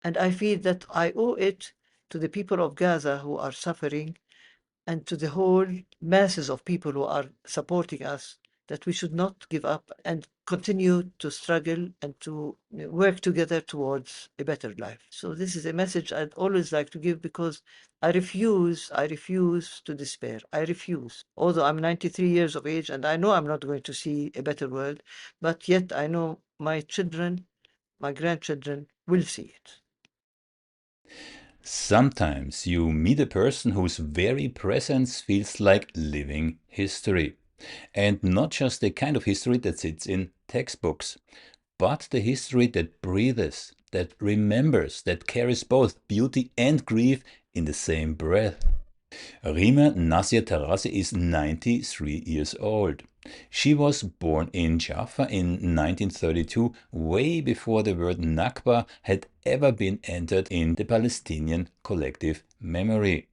And I feel that I owe it to the people of Gaza who are suffering and to the whole masses of people who are supporting us that we should not give up and continue to struggle and to work together towards a better life. So this is a message I'd always like to give because I refuse to despair. I refuse. Although I'm 93 years of age and I know I'm not going to see a better world, but yet I know my children, my grandchildren will see it. Sometimes you meet a person whose very presence feels like living history. And not just the kind of history that sits in textbooks, but the history that breathes, that remembers, that carries both beauty and grief in the same breath. Rima Tarazi is 93 years old. She was born in Jaffa in 1932, way before the word Nakba had ever been entered in the Palestinian collective memory.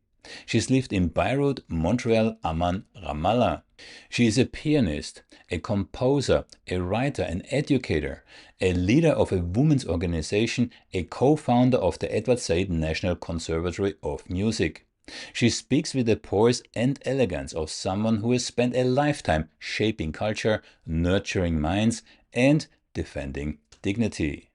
She's lived in Beirut, Montreal, Amman, Ramallah. She is a pianist, a composer, a writer, an educator, a leader of a women's organization, a co-founder of the Edward Said National Conservatory of Music. She speaks with the poise and elegance of someone who has spent a lifetime shaping culture, nurturing minds, and defending dignity.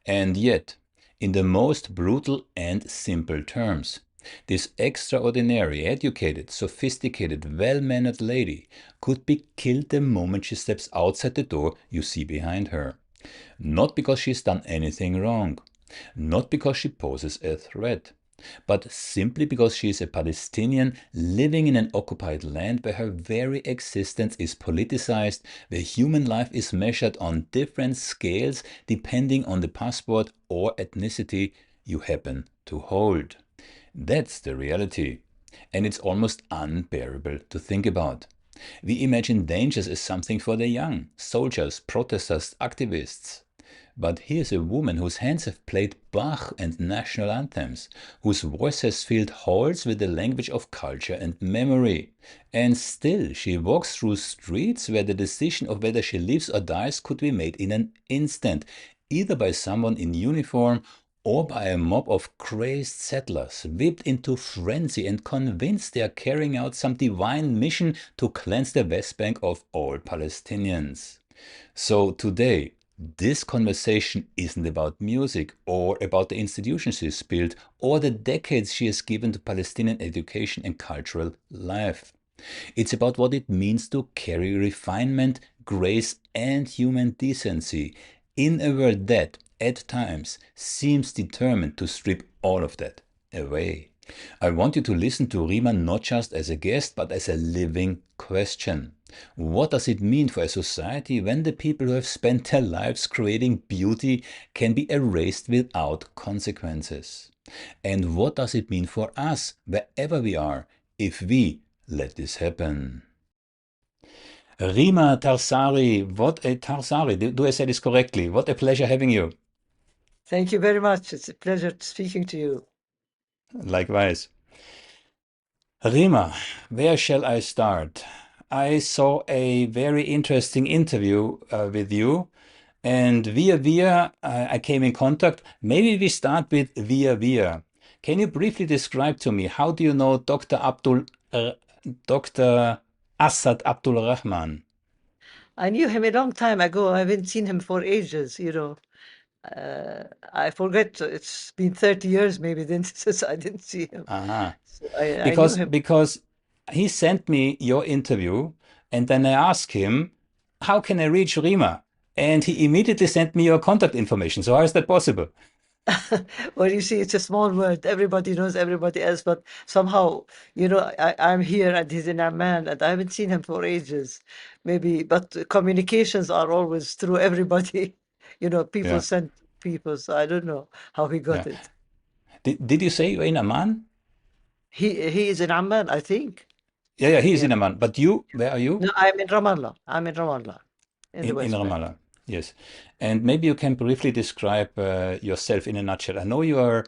And yet, in the most brutal and simple terms, this extraordinary, educated, sophisticated, well-mannered lady could be killed the moment she steps outside the door you see behind her. Not because she's done anything wrong, not because she poses a threat, but simply because she is a Palestinian living in an occupied land where her very existence is politicized, where human life is measured on different scales depending on the passport or ethnicity you happen to hold. That's the reality, and it's almost unbearable to think about. We imagine dangers as something for the young, soldiers, protesters, activists. But here's a woman whose hands have played Bach and national anthems, whose voice has filled halls with the language of culture and memory. And still, she walks through streets where the decision of whether she lives or dies could be made in an instant, either by someone in uniform or by a mob of crazed settlers, whipped into frenzy and convinced they are carrying out some divine mission to cleanse the Westbank of all Palestinians. So today, this conversation isn't about music or about the institutions she's built or the decades she has given to Palestinian education and cultural life. It's about what it means to carry refinement, grace, and human decency in a world that, at times, seems determined to strip all of that away. I want you to listen to Rima not just as a guest, but as a living question. What does it mean for a society when the people who have spent their lives creating beauty can be erased without consequences? And what does it mean for us, wherever we are, if we let this happen? Rima Tarsari, what a Tarsari, do I say this correctly? What a pleasure having you. Thank you very much. It's a pleasure speaking to you. Likewise. Rima, where shall I start? I saw a very interesting interview with you, and via I came in contact. Maybe we start with via. Can you briefly describe to me how do you know Dr. Assad Abdul Rahman? I knew him a long time ago. I haven't seen him for ages, I forget. It's been 30 years maybe since I didn't see him. Uh-huh. So I knew Because him. because he sent me your interview, and then I asked him, how can I reach Rima? And he immediately sent me your contact information. So how is that possible? Well, you see, it's a small world. Everybody knows everybody else, but somehow, I'm here and he's in Amman and I haven't seen him for ages, maybe. But communications are always through everybody. People Yeah, send people, so I don't know how he yeah. got it. Did you say you're in Amman? He is in Amman, I think. Yeah, he's Yeah. in Amman. But you, where are you? No, I'm in Ramallah. I'm in Ramallah, in the In West Bank. Ramallah. Yes. And maybe you can briefly describe yourself in a nutshell. I know you are,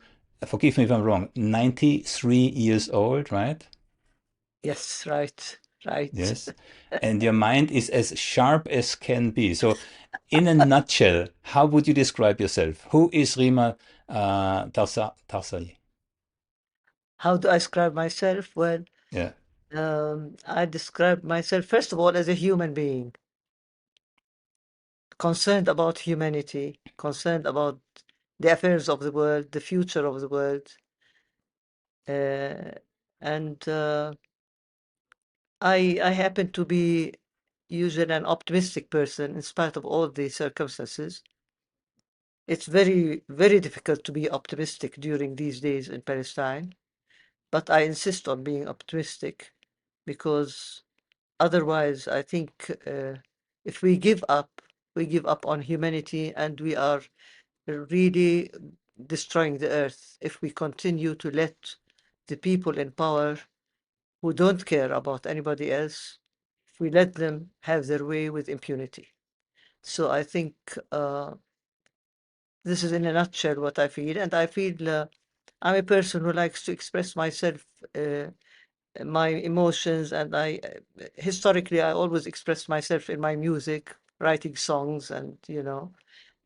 forgive me if I'm wrong, 93 years old, right? Yes, right, right. Yes. And your mind is as sharp as can be. So, in a nutshell, how would you describe yourself? Who is Rima Tarazi. How do I describe myself? Well, Yeah. I describe myself, first of all, as a human being, concerned about humanity, concerned about the affairs of the world, the future of the world. Uh, and I happen to be usually an optimistic person in spite of all the circumstances. It's very, very difficult to be optimistic during these days in Palestine, but I insist on being optimistic because otherwise, I think if we give up on humanity and we are really destroying the earth if we continue to let the people in power who don't care about anybody else, if we let them have their way with impunity. So I think this is in a nutshell what I feel. And I feel I'm a person who likes to express myself, my emotions, and historically, I always express myself in my music, writing songs, and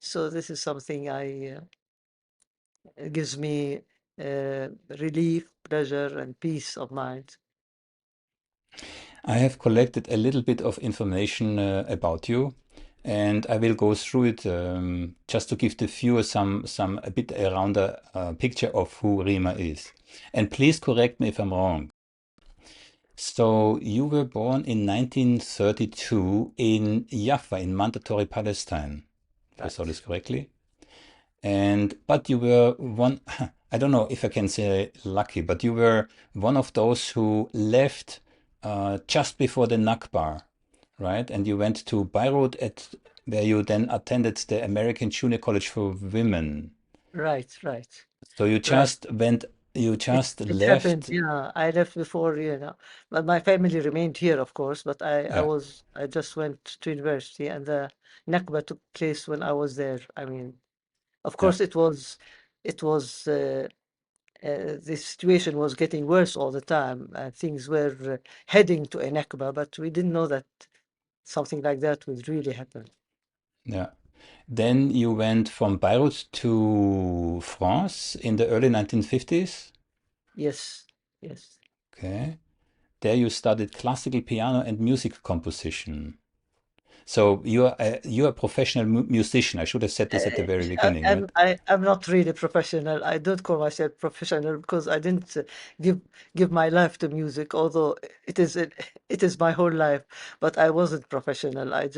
so this is something it gives me relief, pleasure, and peace of mind. I have collected a little bit of information about you, and I will go through it just to give the viewer some a bit around a picture of who Rima is. And please correct me if I'm wrong. So you were born in 1932 in Jaffa in mandatory Palestine, if I saw this Right. correctly. And but you were one, I don't know if I can say lucky, but you were one of those who left just before the Nakba, right? And you went to Beirut at where you then attended the American Junior College for Women. Right, right, So right. you It just it happened, left, yeah. I left before, but my family remained here, of course. But yeah, I just went to university, and the Nakba took place when I was there. I mean, of yeah. course, it was the situation was getting worse all the time. Things were heading to a Nakba, but we didn't know that something like that would really happen. Yeah. Then you went from Beirut to France in the early 1950s. Yes, yes. Okay. There you studied classical piano and music composition. So you're a professional musician. I should have said this at the very beginning, right? I'm not really professional. I don't call myself professional because I didn't give give my life to music, although it is my whole life. But I wasn't professional. I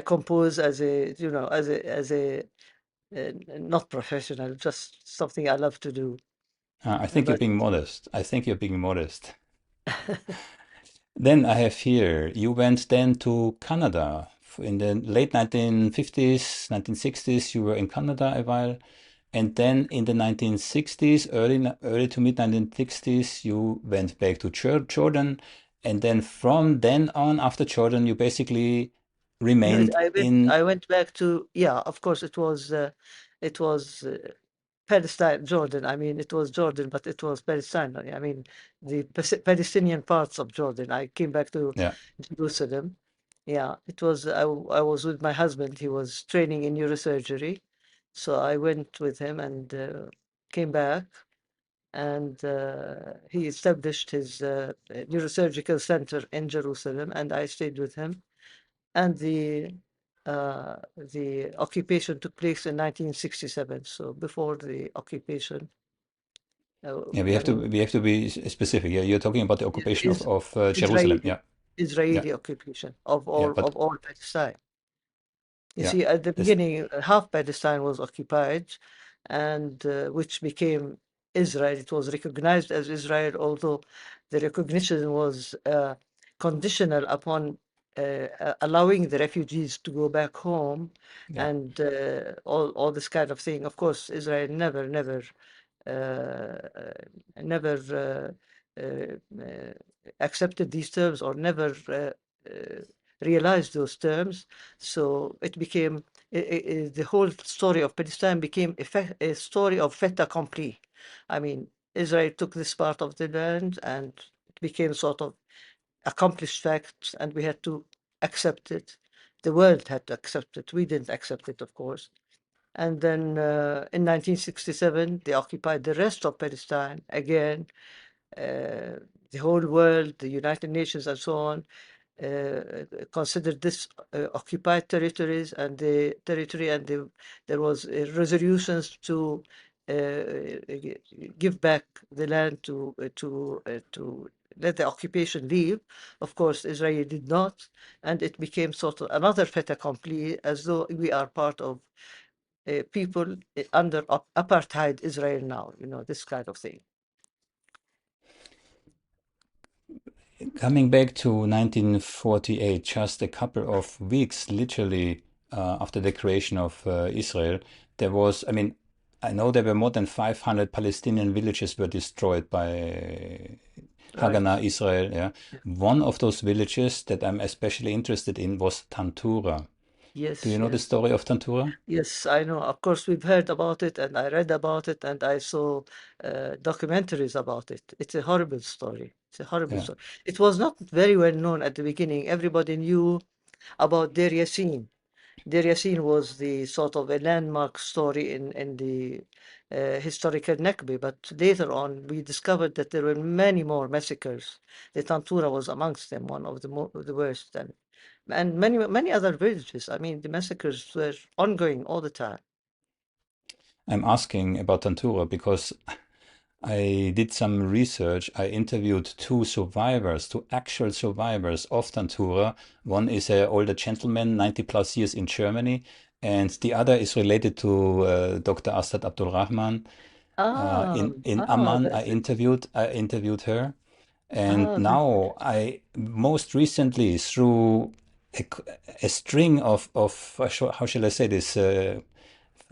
compose as a not professional, just something I love to do. I think you're But being modest. I think you're being modest. Then I have here, you went then to Canada in the late 1950s, 1960s. You were in Canada a while. And then in the 1960s, early to mid 1960s, you went back to Jordan. And then from then on, after Jordan, you basically no, remained in, I went back to, yeah, of course it was Palestine, Jordan. I mean, it was Jordan, but it was Palestine. I mean, the Palestinian parts of Jordan. I came back to yeah, Jerusalem. Yeah, it was. I was with my husband. He was training in neurosurgery, so I went with him and came back. And he established his neurosurgical center in Jerusalem, and I stayed with him. And the occupation took place in 1967. So before the occupation, yeah, I mean, we have to be specific. Yeah, you're talking about the occupation is of Jerusalem. Israeli Yeah, yeah, Israeli occupation yeah. of But all Palestine. You yeah, see, at the this, beginning, half Palestine was occupied, and which became Israel. It was recognized as Israel, although the recognition was conditional upon allowing the refugees to go back home yeah. and all this kind of thing. Of course, Israel uh, never accepted these terms or never realized those terms. So it became the whole story of Palestine became a story of fait accompli. I mean, Israel took this part of the land and it became sort of accomplished fact, and we had to accept it. The world had to accept it. We didn't accept it, of course. And then in 1967, they occupied the rest of Palestine again. The whole world, the United Nations, and so on, considered this occupied territories and the territory, and there was resolutions to give back the land to let the occupation leave. Of course, Israel did not, and it became sort of another fait accompli, as though we are part of people under apartheid Israel now, this kind of thing. Coming back to 1948, just a couple of weeks, literally, after the creation of Israel, there was, I mean, I know there were more than 500 Palestinian villages were destroyed by Right. Haganah Israel. Yeah. One of those villages that I'm especially interested in was Tantura. Do Yes, you know the yes. story of Tantura? Yes, I know. Of course, we've heard about it, and I read about it, and I saw documentaries about it. It's a horrible story. It's a horrible Yeah. story. It was not very well known at the beginning. Everybody knew about Deir Yassin. Deir Yassin was the sort of a landmark story in the historical Nakba, but later on we discovered that there were many more massacres. The Tantura was amongst them, one of the worst, and many other villages. I mean, the massacres were ongoing all the time. I'm asking about Tantura because I did some research. I interviewed two survivors, two actual survivors of Tantura. One is an older gentleman, 90 plus years in Germany, and the other is related to Dr. Asad Abdul Rahman. Ah, In Amman, that's it. I interviewed her, and That's it. now I most recently through a, a string of how shall I say this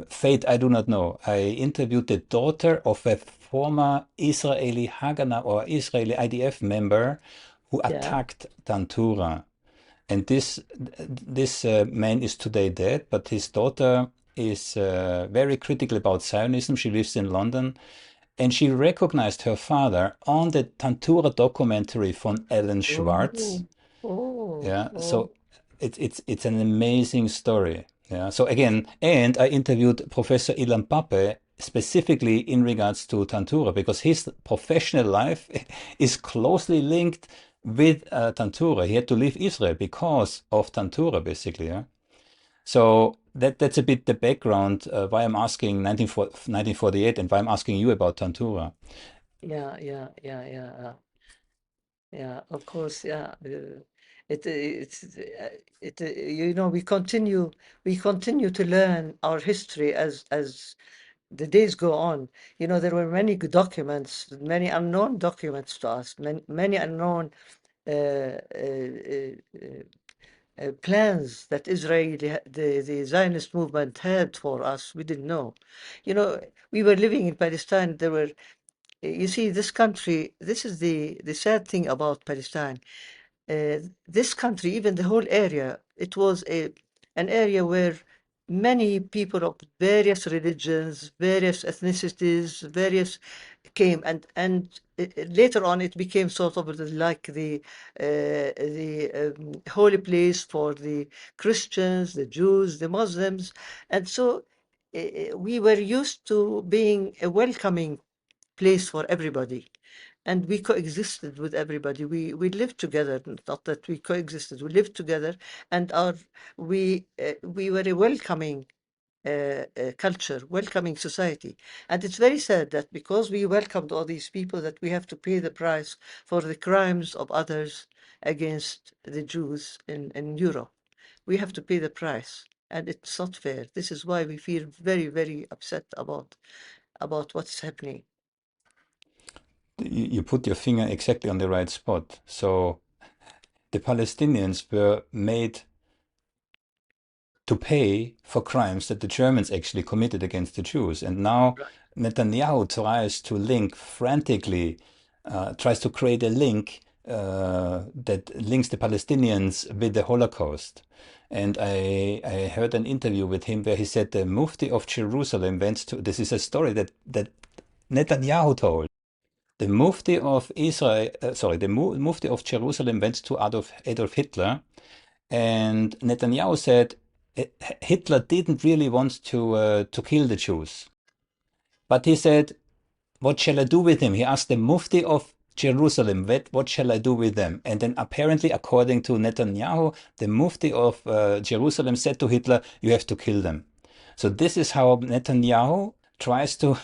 fate, I do not know. I interviewed the daughter of a former Israeli Haganah or Israeli IDF member who Yeah. attacked Tantura. And this man is today dead, but his daughter is very critical about Zionism. She lives in London, and she recognized her father on the Tantura documentary from Alan Schwartz. Oh, oh, Yeah, oh. so it's an amazing story. Yeah. So again, and I interviewed Professor Ilan Pape specifically in regards to Tantura because his professional life is closely linked with Tantura. He had to leave Israel because of Tantura, basically. Yeah. So that's a bit the background why I'm asking 1948 and why I'm asking you about Tantura. Yeah, yeah, yeah, yeah, yeah. Of course, yeah. We continue to learn our history as the days go on. There were many good documents, many unknown documents to us, many unknown uh, plans that the Zionist movement had for us. We didn't know. We were living in Palestine. You see, this country, this is the sad thing about Palestine. This country, even the whole area, it was an area where many people of various religions, various ethnicities, various came, and later on it became sort of like the holy place for the Christians, the Jews, the Muslims, and so we were used to being a welcoming place for everybody, and we coexisted with everybody. We lived together. Not that we coexisted, we lived together, and we were a welcoming culture, welcoming society. And it's very sad that because we welcomed all these people, that we have to pay the price for the crimes of others against the Jews in Europe. We have to pay the price, and it's not fair. This is why we feel very, very upset about what's happening. You put your finger exactly on the right spot. So the Palestinians were made to pay for crimes that the Germans actually committed against the Jews. And now Right. Netanyahu tries to link frantically, tries to create a link that links the Palestinians with the Holocaust. And I heard an interview with him where he said the Mufti of Jerusalem went to, this is a story that Netanyahu told. The Mufti of Israel, the Mufti of Jerusalem went to Adolf Hitler, and Netanyahu said, Hitler didn't really want to kill the Jews, but he said, "What shall I do with him?" He asked the Mufti of Jerusalem, "What shall I do with them?" And then apparently, according to Netanyahu, the Mufti of Jerusalem said to Hitler, "You have to kill them." So this is how Netanyahu tries to,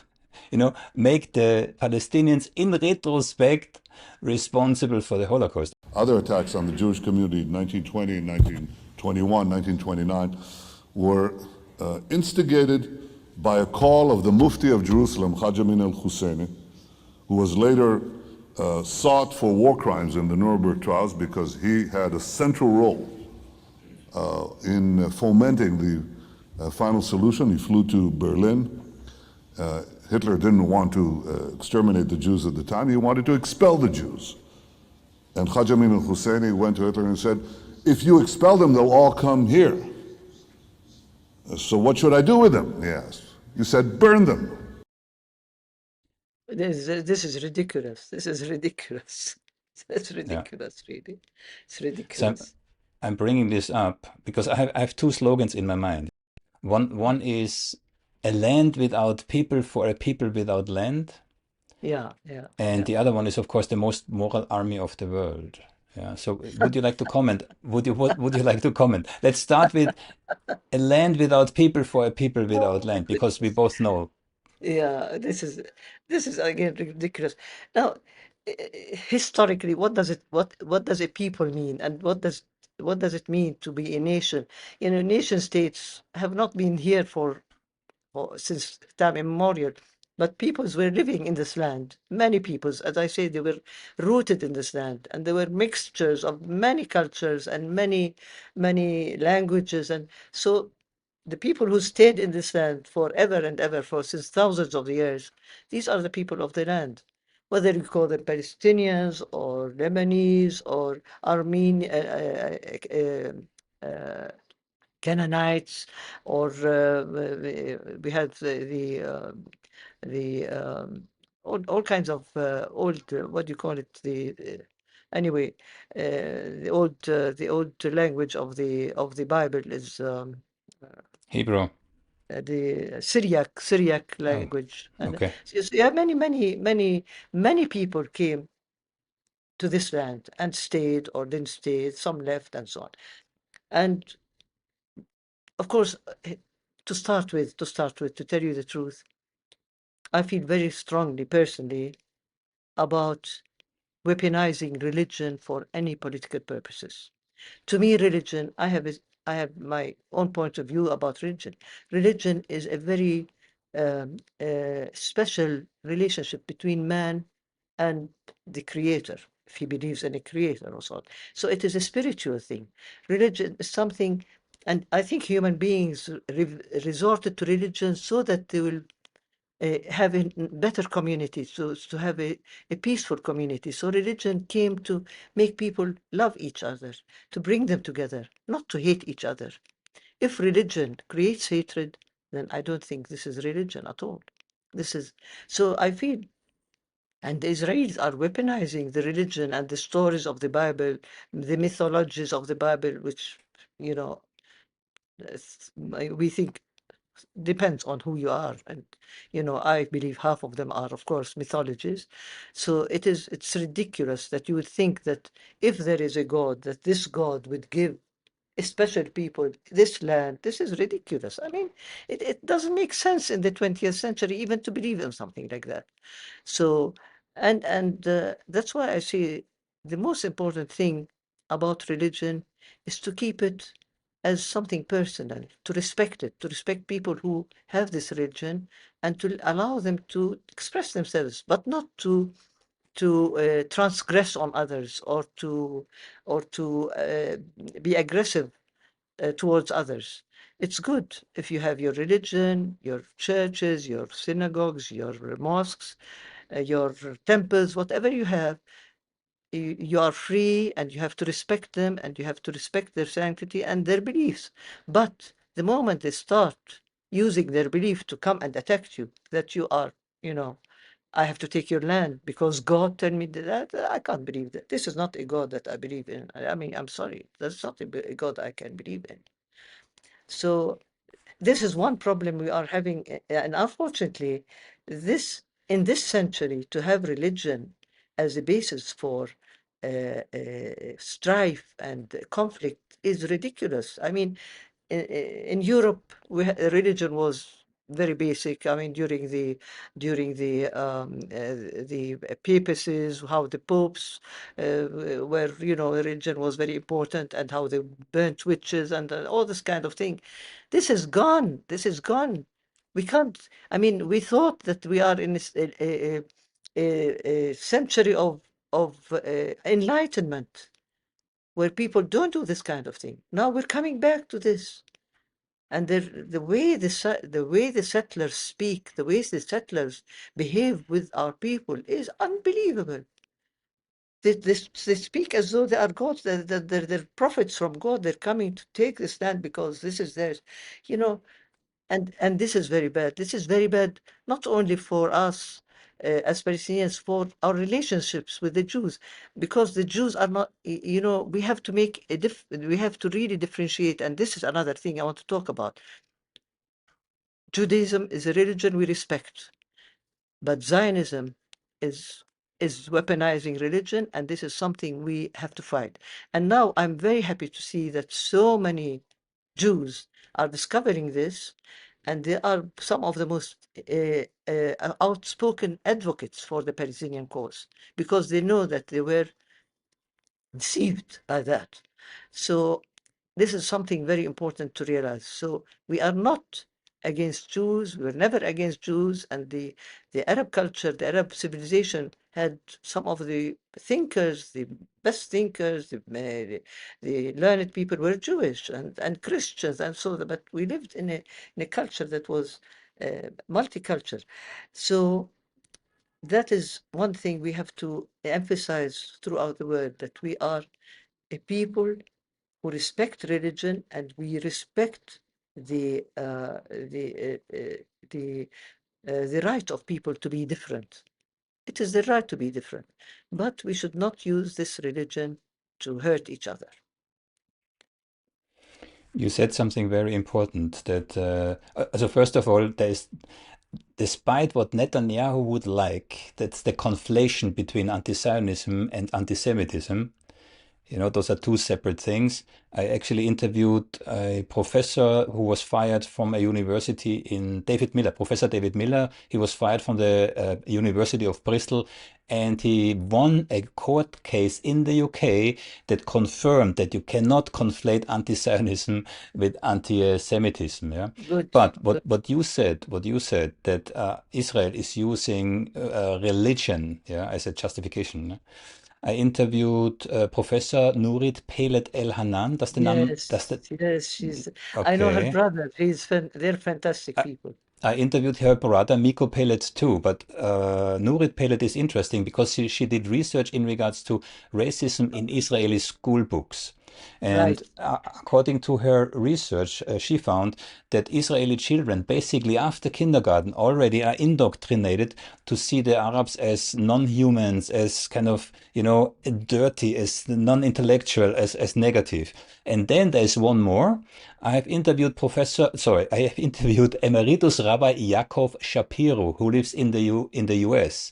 make the Palestinians in retrospect responsible for the Holocaust. Other attacks on the Jewish community in 1920, 1921, 1929 were instigated by a call of the Mufti of Jerusalem, Haj Amin al-Husseini, who was later sought for war crimes in the Nuremberg trials because he had a central role in fomenting the final solution. He flew to Berlin. Hitler didn't want to exterminate the Jews at the time. He wanted to expel the Jews. And Haj Amin al-Husseini went to Hitler and said, "If you expel them, they'll all come here. So what should I do with them?" he asked. You said, "Burn them." This is ridiculous. This is ridiculous. That's Yeah. ridiculous, really. It's So ridiculous. I'm bringing this up because I have two slogans in my mind. One is a land without people for a people without land. Yeah, yeah, And yeah. the other one is, of course, the most moral army of the world. Yeah. So would you like to comment? Would you like to comment? Let's start with a land without people for a people without Oh, land, because we both know. yeah, this is again ridiculous. Now, historically, what does a people mean, and what does it mean to be a nation? Nation states have not been here since time immemorial, but peoples were living in this land. Many peoples, as I say, they were rooted in this land, and there were mixtures of many cultures and many languages, and so the people who stayed in this land forever and ever, for since thousands of years, these are the people of the land. Whether you call them Palestinians or Lebanese or Canaanites, or we had the all kinds of old, what do you call it, anyway, the old language of the Bible is Hebrew. the Syriac Oh, language. And okay. yeah, many people came to this land and stayed or didn't stay. Some left and so on. And of course, to tell you the truth, I feel very strongly personally about weaponizing religion for any political purposes. To me, religion, I have my own point of view about religion. Religion is a very special relationship between man and the creator, if he believes in a creator or so on. So it is a spiritual thing. Religion is something, and I think human beings resorted to religion so that they will have a better community, to have a peaceful community. So religion came to make people love each other, to bring them together, not to hate each other. If religion creates hatred, then I don't think this is religion at all. This is so I feel, and the Israelis are weaponizing the religion and the stories of the Bible, the mythologies of the Bible, which, you know, we think depends on who you are. And, I believe half of them are, of course, mythologies. So it's ridiculous that you would think that if there is a God, that this God would give special people this land. This is ridiculous. I mean, it doesn't make sense in the 20th century even to believe in something like that. So, and that's why I say the most important thing about religion is to keep it as something personal, to respect it, to respect people who have this religion, and to allow them to express themselves, but not to transgress on others, or to be aggressive towards others. It's good if you have your religion, your churches, your synagogues, your mosques, your temples, whatever you have. You are free, and you have to respect them, and you have to respect their sanctity and their beliefs. But the moment they start using their belief to come and attack you, that you are, you know, I have to take your land because God tell me that, I can't believe that. This is not a God that I believe in. I mean, I'm sorry. That's not a God I can believe in. So this is one problem we are having, and unfortunately, this in this century to have religion as a basis for strife and conflict is ridiculous. I mean, in Europe, religion was very basic. I mean, during the papacies, how the popes were, religion was very important, and how they burnt witches and all this kind of thing. This is gone. This is gone. We can't. I mean, we thought that we are in a century of enlightenment where people don't do this kind of thing. Now we're coming back to this. And the way the settlers speak, the way the settlers behave with our people is unbelievable. They speak as though they are gods, they're prophets from God. They're coming to take this land because this is theirs, you know. And this is very bad. This is very bad, not only for us as Palestinians, for our relationships with the Jews, because the Jews are not, we have to make we have to really differentiate. And this is another thing I want to talk about. Judaism is a religion we respect, but Zionism is weaponizing religion, and this is something we have to fight. And now I'm very happy to see that so many Jews are discovering this, and they are some of the most outspoken advocates for the Palestinian cause, because they know that they were deceived by that. So this is something very important to realize. So we are not against Jews. We were never against Jews. And the Arab culture, the Arab civilization had some of the thinkers, the best thinkers, the learned people were Jewish and Christians. And so, but we lived in a culture that was multicultural. So that is one thing we have to emphasize throughout the world, that we are a people who respect religion, and we respect the uh, the uh, uh, the the right of people to be different. It is their right to be different, but we should not use this religion to hurt each other. You said something very important that, so first of all, despite what Netanyahu would like, that's the conflation between anti-Zionism and anti-Semitism. Those are two separate things. I actually interviewed a professor who was fired from a university Professor David Miller. He was fired from the University of Bristol, and he won a court case in the UK that confirmed that you cannot conflate anti-Zionism with anti-Semitism. Yeah. Good. But what you said that Israel is using religion, yeah, as a justification. Yeah? I interviewed Professor Nurit Pelet El Hanan. Does the name? Does Yes, the yes, she's. I know her Okay? brother. They're fantastic I, people. I interviewed her brother Miko Pellet too, but Nurit Pellet is interesting because she did research in regards to racism in Israeli school books. Right. And according to her research, she found that Israeli children, basically after kindergarten, already are indoctrinated to see the Arabs as non-humans, as kind of, dirty, as non-intellectual, as negative. And then there's one more. I have interviewed Emeritus Rabbi Yaakov Shapiro, who lives in the US.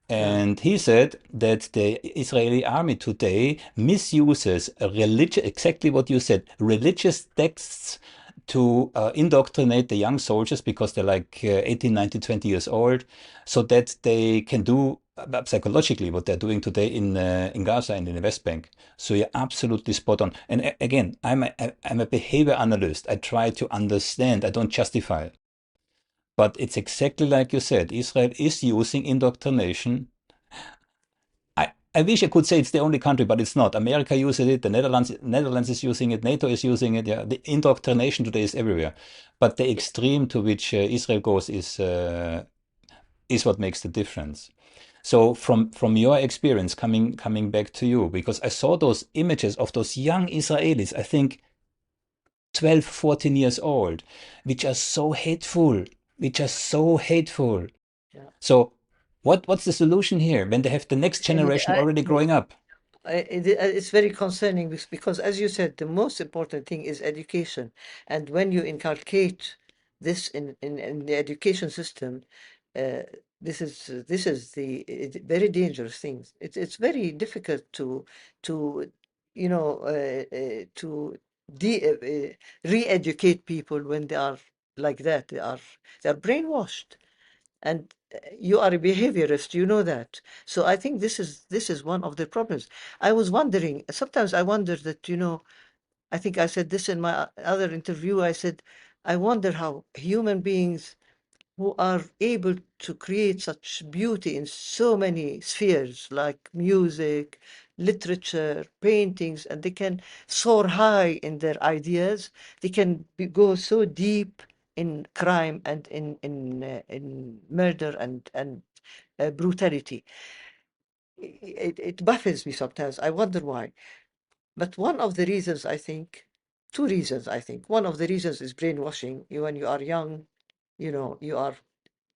Yeah. And he said that the Israeli army today misuses exactly what you said, religious texts to indoctrinate the young soldiers because they're like 18, 19, 20 years old, so that they can do psychologically what they're doing today in Gaza and in the Westbank. So you're absolutely spot on. And again, I'm a behavior analyst. I try to understand. I don't justify. But it's exactly like you said. Israel is using indoctrination. I wish I could say it's the only country, but it's not. America uses it. The Netherlands is using it. NATO is using it. Yeah, the indoctrination today is everywhere. But the extreme to which Israel goes is what makes the difference. So from your experience, coming back to you, because I saw those images of those young Israelis, I think 12, 14 years old, which are so hateful, Yeah. So what's the solution here when they have the next And generation already growing up? It's very concerning because, as you said, the most important thing is education. And when you inculcate this in the education system, uh, this is very dangerous thing. It's very difficult to you know to re-educate people when they are like that. They are brainwashed, and you are a behaviorist, you know that. So I think this is one of the problems. I was wondering, sometimes I wonder that, I think I said this in my other interview. I said, I wonder how human beings who are able to create such beauty in so many spheres, like music, literature, paintings, and they can soar high in their ideas. They can go so deep in crime and in murder and brutality. It baffles me sometimes. I wonder why. But one of the reasons, I think, two reasons, I think. One of the reasons is brainwashing. When you are young, you are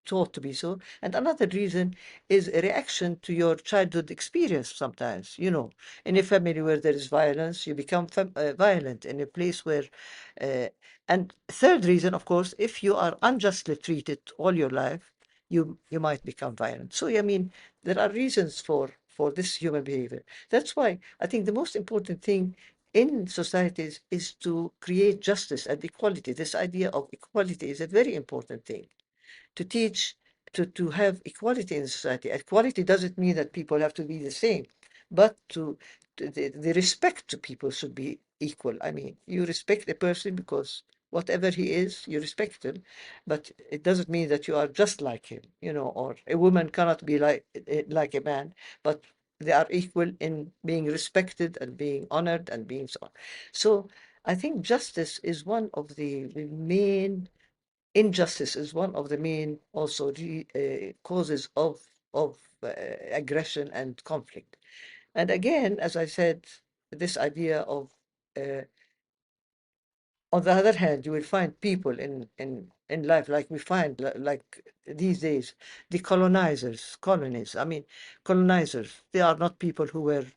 taught to be so. And another reason is a reaction to your childhood experience sometimes. In a family where there is violence, you become violent. In a place where. Uh, and third reason, of course, if you are unjustly treated all your life, you might become violent. So, I mean, there are reasons for this human behavior. That's why I think the most important thing in societies is to create justice and equality. This idea of equality is a very important thing to teach, to have equality in society. Equality doesn't mean that people have to be the same, but the respect to people should be equal. I mean, you respect a person because whatever he is, you respect him, but it doesn't mean that you are just like him, or a woman cannot be like a man, but they are equal in being respected and being honored and being so on. So I think justice is one of the main injustice is one of the main also causes of aggression and conflict. And again, as I said, this idea of on the other hand, you will find people in life like we find like these days, the colonizers, colonies. I mean, colonizers. They are not people who were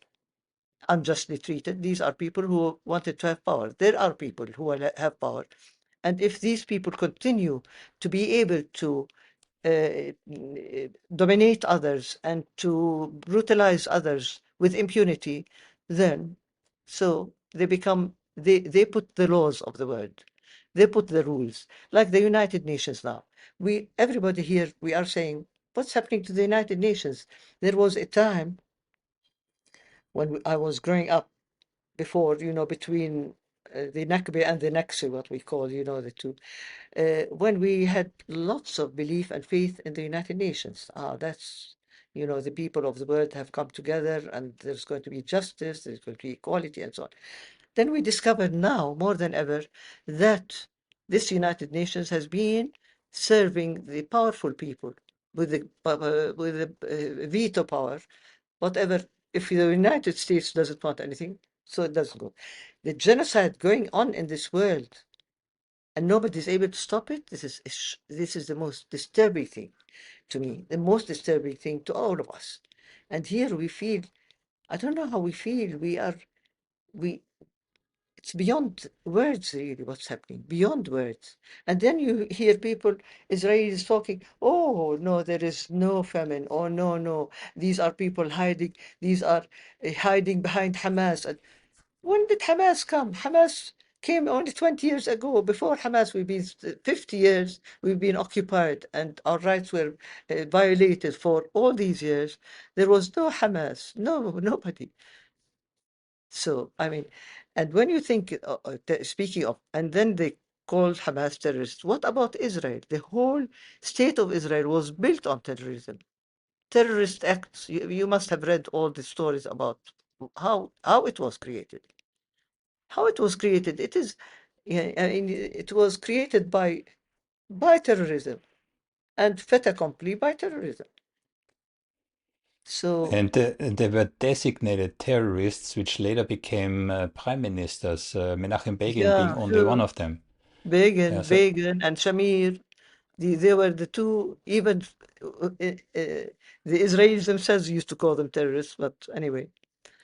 unjustly treated. These are people who wanted to have power. There are people who will have power, and if these people continue to be able to dominate others and to brutalize others with impunity, then so they put the laws of the world. They put the rules, like the United Nations now. Everybody here, we are saying, what's happening to the United Nations? There was a time when I was growing up before, between the Nakba and the Naksi, what we call, the two, when we had lots of belief and faith in the United Nations. That's, the people of the world have come together and there's going to be justice, there's going to be equality and so on. Then we discovered now more than ever that this United Nations has been serving the powerful people with the veto power. Whatever, if the United States doesn't want anything, so it doesn't go. The genocide going on in this world and nobody's able to stop it. This is the most disturbing thing to me, the most disturbing thing to all of us. And here we feel, I don't know how we feel. We it's beyond words really what's happening, beyond words. And then you hear people, Israelis talking, oh no, there is no famine, oh no, no, these are people hiding, these are hiding behind Hamas. And when did Hamas come? Hamas came only 20 years ago. Before Hamas, we've been 50 years, we've been occupied and our rights were violated for all these years. There was no Hamas, no, nobody. So, I mean, and when you think, speaking of, and then they called Hamas terrorists, what about Israel? The whole state of Israel was built on terrorism, terrorist acts. You must have read all the stories about how it was created. How it was created? It is, yeah, I mean, it was created by terrorism and fait accompli by terrorism. So, And they were designated terrorists, which later became prime ministers, Menachem Begin being yeah, only one sure. of them. Yeah, Begin, so Begin, and Shamir. They were the two, even the Israelis themselves used to call them terrorists, but anyway.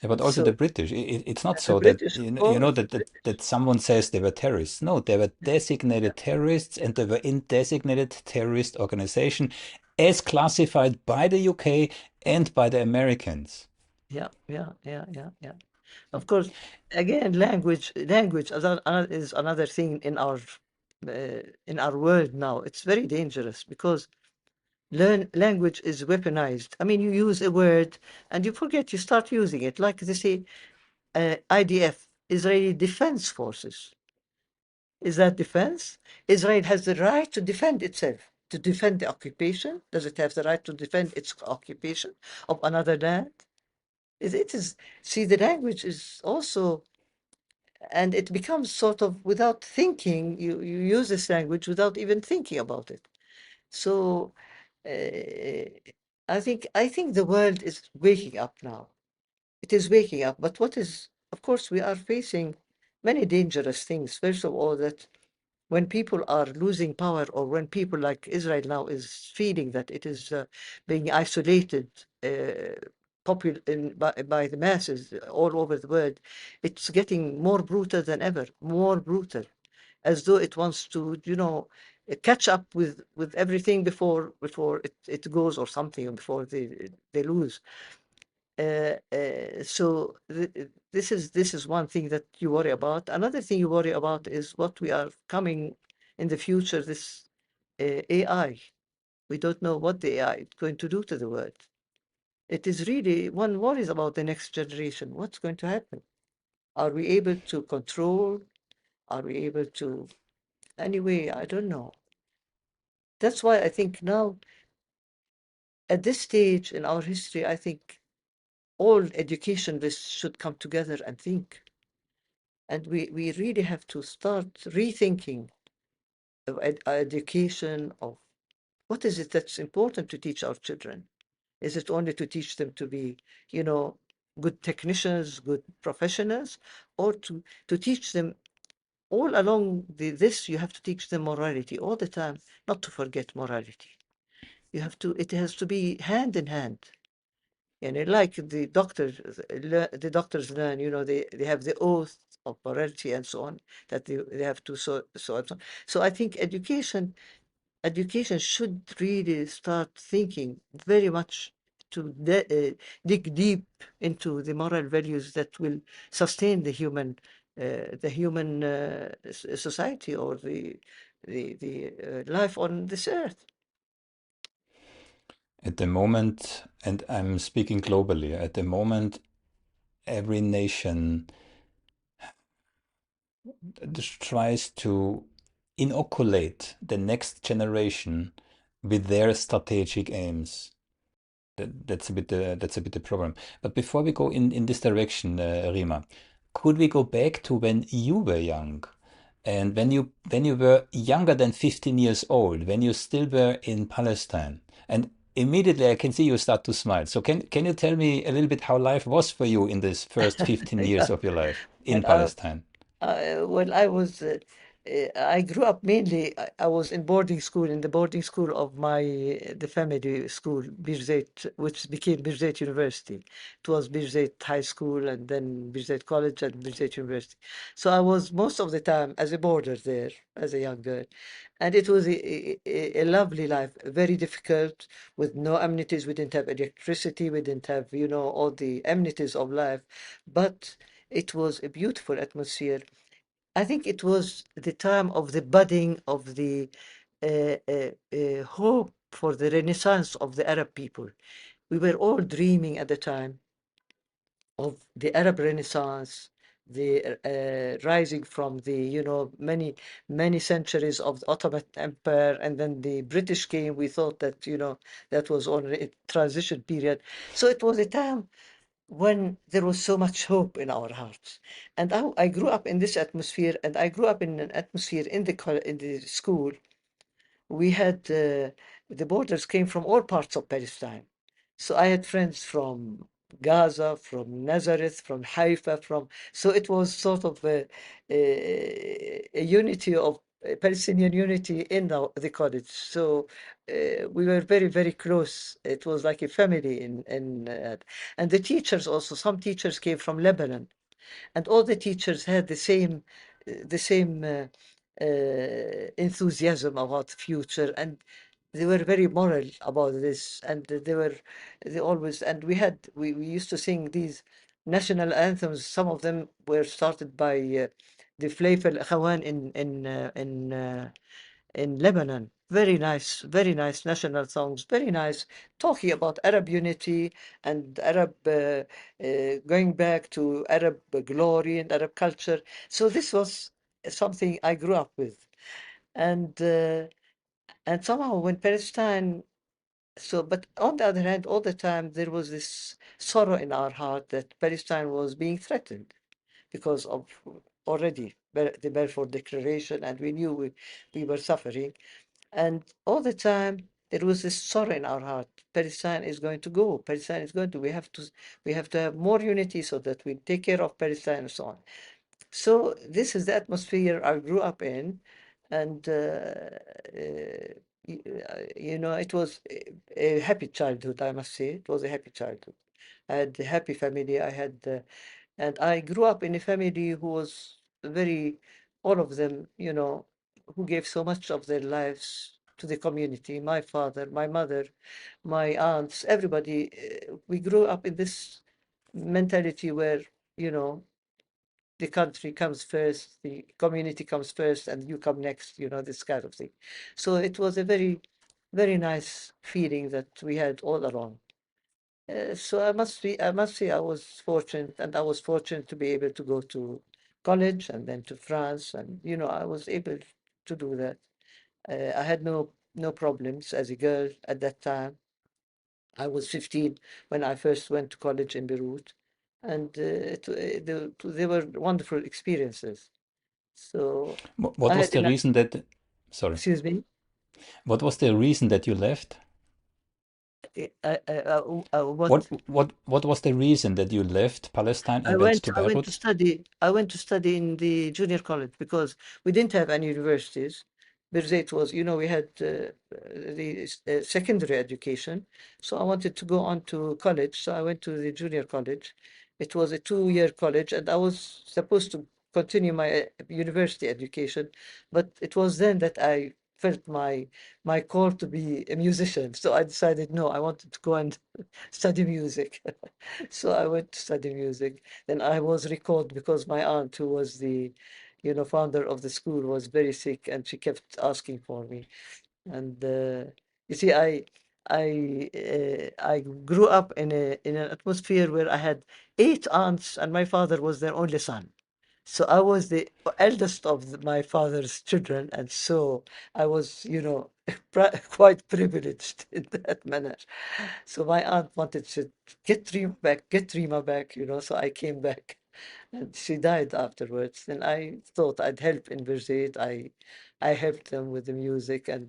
Yeah, but also the So British. It's not the so that British, of you know course, that someone says they were terrorists. No, they were designated terrorists, and they were in designated terrorist organization as classified by the UK and by the Americans. yeah. Of course, again, language is another thing in our world now. It's very dangerous because language is weaponized. I mean, you use a word and you forget, you start using it. Like they say, IDF, Israeli Defense Forces. Is that defense? Israel has the right to defend itself, to defend the occupation. Does it have the right to defend its occupation of another land? It is, see, the language is also, and it becomes sort of without thinking, you use this language without even thinking about it. So I think the world is waking up now. It is waking up. But what is, of course, we are facing many dangerous things. First of all, that when people are losing power, or when people like Israel now is feeling that it is being isolated by the masses all over the world, it's getting more brutal than ever, more brutal, as though it wants to, catch up with everything before it goes or something, before they lose. This is one thing that you worry about. Another thing you worry about is what we are coming in the future, this AI. We don't know what the AI is going to do to the world. It is really, one worries about the next generation. What's going to happen? Are we able to control? Are we able to? Anyway, I don't know. That's why I think now, at this stage in our history, I think all educationists should come together and think. And we really have to start rethinking of education, of what is it that's important to teach our children. Is it only to teach them to be, you know, good technicians, good professionals, or to teach them all along this, you have to teach them morality all the time, not to forget morality. It has to be hand in hand. And like the doctors learn, they have the oath of morality and so on, that they have to, so and so on. So I think education should really start thinking very much to dig deep into the moral values that will sustain the human society, or the life on this earth. At the moment, and I'm speaking globally, at the moment, every nation tries to inoculate the next generation with their strategic aims. That's a bit the problem. But before we go in this direction, Rima, could we go back to when you were young, and when you were younger than 15 years old, when you still were in Palestine, and immediately I can see you start to smile. So can you tell me a little bit how life was for you in this first 15 Yeah. years of your life in Well, Palestine? well, I grew up mainly, I was in the boarding school of the family school, Birzeit, which became Birzeit University. It was Birzeit High School, and then Birzeit College, and Birzeit University. So I was most of the time as a boarder there, as a young girl. And it was a lovely life, very difficult, with no amenities. We didn't have electricity, we didn't have, all the amenities of life, but it was a beautiful atmosphere. I think it was the time of the budding of the hope for the renaissance of the Arab people. We were all dreaming at the time of the Arab Renaissance, the rising from the, many, many centuries of the Ottoman Empire, and then the British came. We thought that, that was only a transition period. So it was a time when there was so much hope in our hearts. And I grew up in this atmosphere, and I grew up in an atmosphere in the school. We had the boarders came from all parts of Palestine. So I had friends from Gaza, from Nazareth, from Haifa, so it was sort of a unity of Palestinian unity in the college. So we were very, very close. It was like a family and the teachers also. Some teachers came from Lebanon, and all the teachers had the same enthusiasm about the future, and they were very moral about this, and they always and we used to sing these national anthems. Some of them were started by the Flayf al Khawan in Lebanon. Very nice national songs. Very nice, talking about Arab unity and Arab going back to Arab glory and Arab culture. So this was something I grew up with, and uh, and somehow when Palestine. So, but on the other hand, all the time there was this sorrow in our heart that Palestine was being threatened because of already the Balfour Declaration, and we knew we were suffering. And all the time there was this sorrow in our heart. Palestine is going to go. Palestine is going to. We have to have more unity so that we take care of Palestine and so on. So this is the atmosphere I grew up in, and it was a happy childhood, I must say. It was a happy childhood. I had a happy family. And I grew up in a family who was all of them, who gave so much of their lives to the community. My father, my mother, my aunts, everybody. We grew up in this mentality where, you know, the country comes first, the community comes first, and you come next, this kind of thing. So it was a very, very nice feeling that we had all along. So I must say I was fortunate, and I was fortunate to be able to go to college and then to France, and I was able to do that. I had no problems as a girl at that time. I was 15 when I first went to college in Beirut, and they were wonderful experiences. So What I was had the an, reason that, sorry, excuse me, what was the reason that you left? what What was the reason that you left Palestine I and went went to I went to Beirut? study I went to study in the junior college because we didn't have any universities. Birzeit was, we had the secondary education. So I wanted to go on to college. So I went to the junior college. It was a 2-year college, and I was supposed to continue my university education. But it was then that I felt my call to be a musician. So I decided, no, I wanted to go and study music. So I went to study music. Then I was recalled because my aunt, who was the, founder of the school, was very sick, and she kept asking for me. And you see, I grew up in an atmosphere where I had 8 aunts, and my father was their only son. So I was the eldest of my father's children, and so I was, quite privileged in that manner. So my aunt wanted to get Rima back, so I came back. And she died afterwards. And I thought I'd help in Birzeit. I helped them with the music, and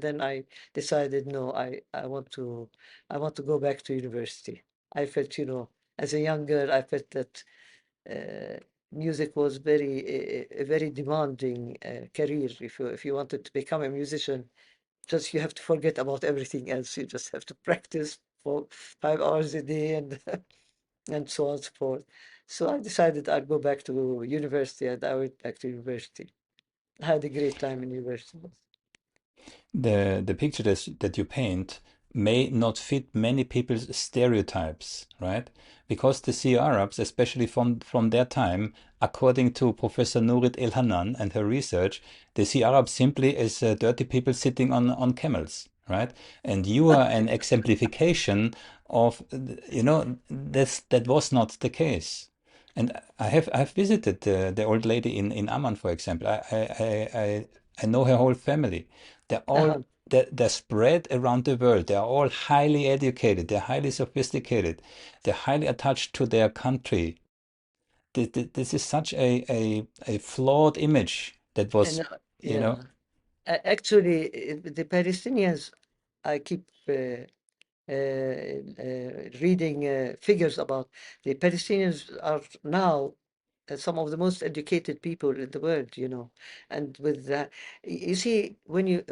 then I decided, no, I want to go back to university. I felt, as a young girl, I felt that uh, music was a very demanding career. If you wanted to become a musician, just you have to forget about everything else. You just have to practice for 5 hours a day and and so on and so forth. So I decided I'd go back to university, and I went back to university. I had a great time in university. The picture that you paint may not fit many people's stereotypes, right? Because the Sea Arabs, especially from their time, according to Professor Nourit El Hanan and her research, the Sea Arabs simply is dirty people sitting on camels, right? And you are an exemplification of, that was not the case. And I've visited the old lady in Amman, for example. I know her whole family. They're all Uh-huh. they're spread around the world. They are all highly educated. They're highly sophisticated. They're highly attached to their country. This is such a flawed image that And was, you know, yeah, actually, the Palestinians, I keep reading figures about the Palestinians are now some of the most educated people in the world, and with that, you see, when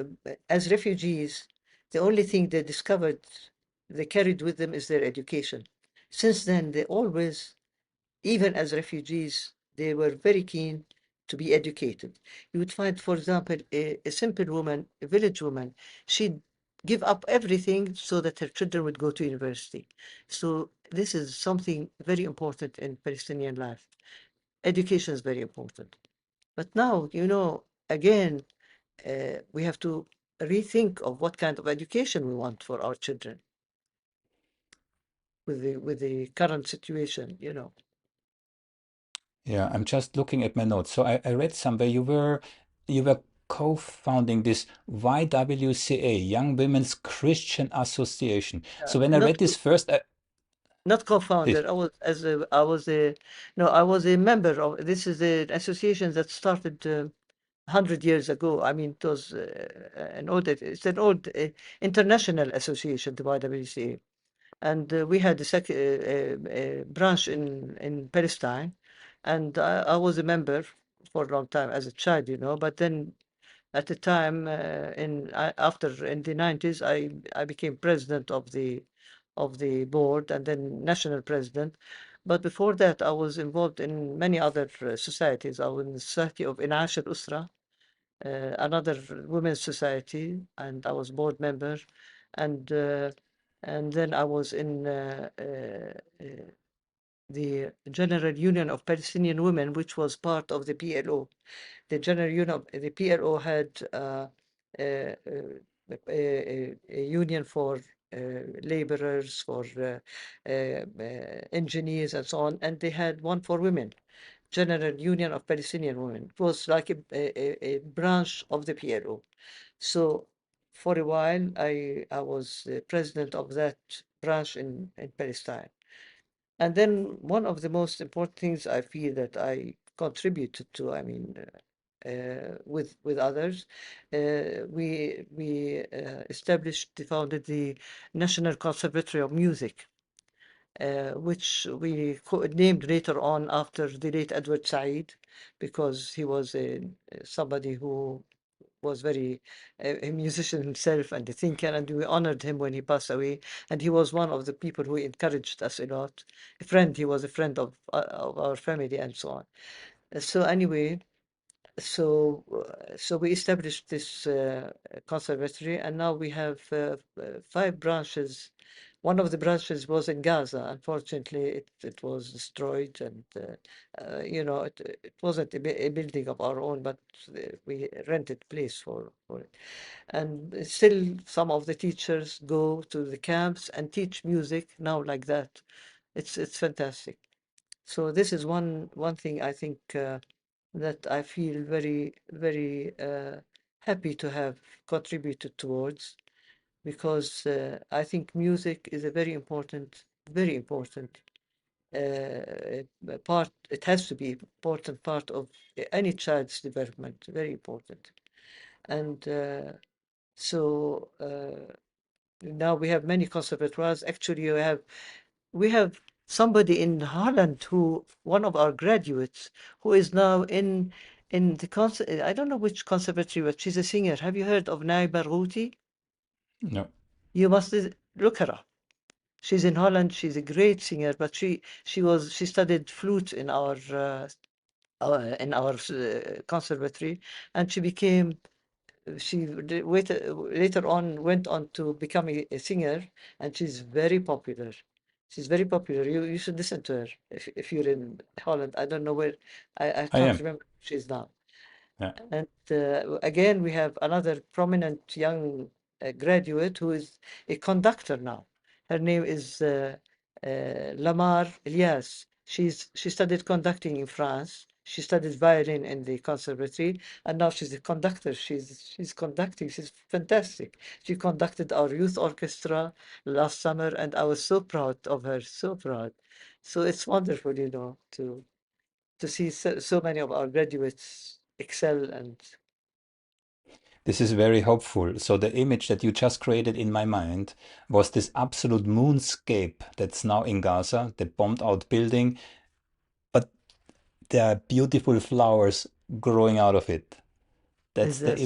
as refugees, the only thing they discovered, they carried with them is their education. Since then, they always, even as refugees, they were very keen to be educated. You would find, for example, a simple woman, a village woman, she'd give up everything so that her children would go to university. So this is something very important in Palestinian life. Education is very important. But now, again, we have to rethink of what kind of education we want for our children with the current situation. Yeah, I'm just looking at my notes. So I read somewhere you were co-founding this YWCA, Young Women's Christian Association. So when I read Not this first, not please. co-founder. I was a no. I was a member of. This is an association that started 100 years ago. I mean, it was It's an old international association, the YWCA, and we had a branch in Palestine, and I was a member for a long time as a child, But then at the time, after in the 90s, I became president of the board and then national president. But before that, I was involved in many other societies. I was in the Society of Inash al-Usra, another women's society, and I was board member, and uh, and then I was in the General Union of Palestinian Women, which was part of the PLO. The General Union of the PLO had a, a union for laborers, for engineers, and so on, and they had one for women. General Union of Palestinian Women. It was like a branch of the PLO. So for a while, I was the president of that branch in Palestine. And then one of the most important things I feel that I contributed to, I mean, with others, we founded the National Conservatory of Music, which we named later on after the late Edward Said, because he was somebody who was a musician himself and a thinker, and we honored him when he passed away. And he was one of the people who encouraged us a lot. He was a friend of our family and so on. So anyway, so we established this conservatory, and now we have 5 branches. One of the branches was in Gaza. Unfortunately, it was destroyed, and it wasn't a building of our own, but we rented place for it. And still, some of the teachers go to the camps and teach music now like that. It's fantastic. So this is one thing I think that I feel very, very happy to have contributed towards, because I think music is a very important part. It has to be important part of any child's development. Very important. And now we have many conservatoires. Actually, we have somebody in Holland, one of our graduates, who is now in the I don't know which conservatory, but she's a singer. Have you heard of Nakba? No. You must look her up. She's in Holland. She's a great singer, but she studied flute in our conservatory, and later on went on to become a singer, and she's very popular. She's very popular. You should listen to her if you're in Holland. I don't know where. I I can't am. remember where she's now. Yeah. And again, we have another prominent young graduate who is a conductor now. Her name is Lamar Elias. She studied conducting in France. She studied violin in the conservatory, and now she's a conductor. She's conducting. She's fantastic. She conducted our youth orchestra last summer, and I was so proud of her. So proud. So it's wonderful, to see so many of our graduates excel. And This is very hopeful. So the image that you just created in my mind was this absolute moonscape that's now in Gaza, the bombed out building. But there are beautiful flowers growing out of it. Is that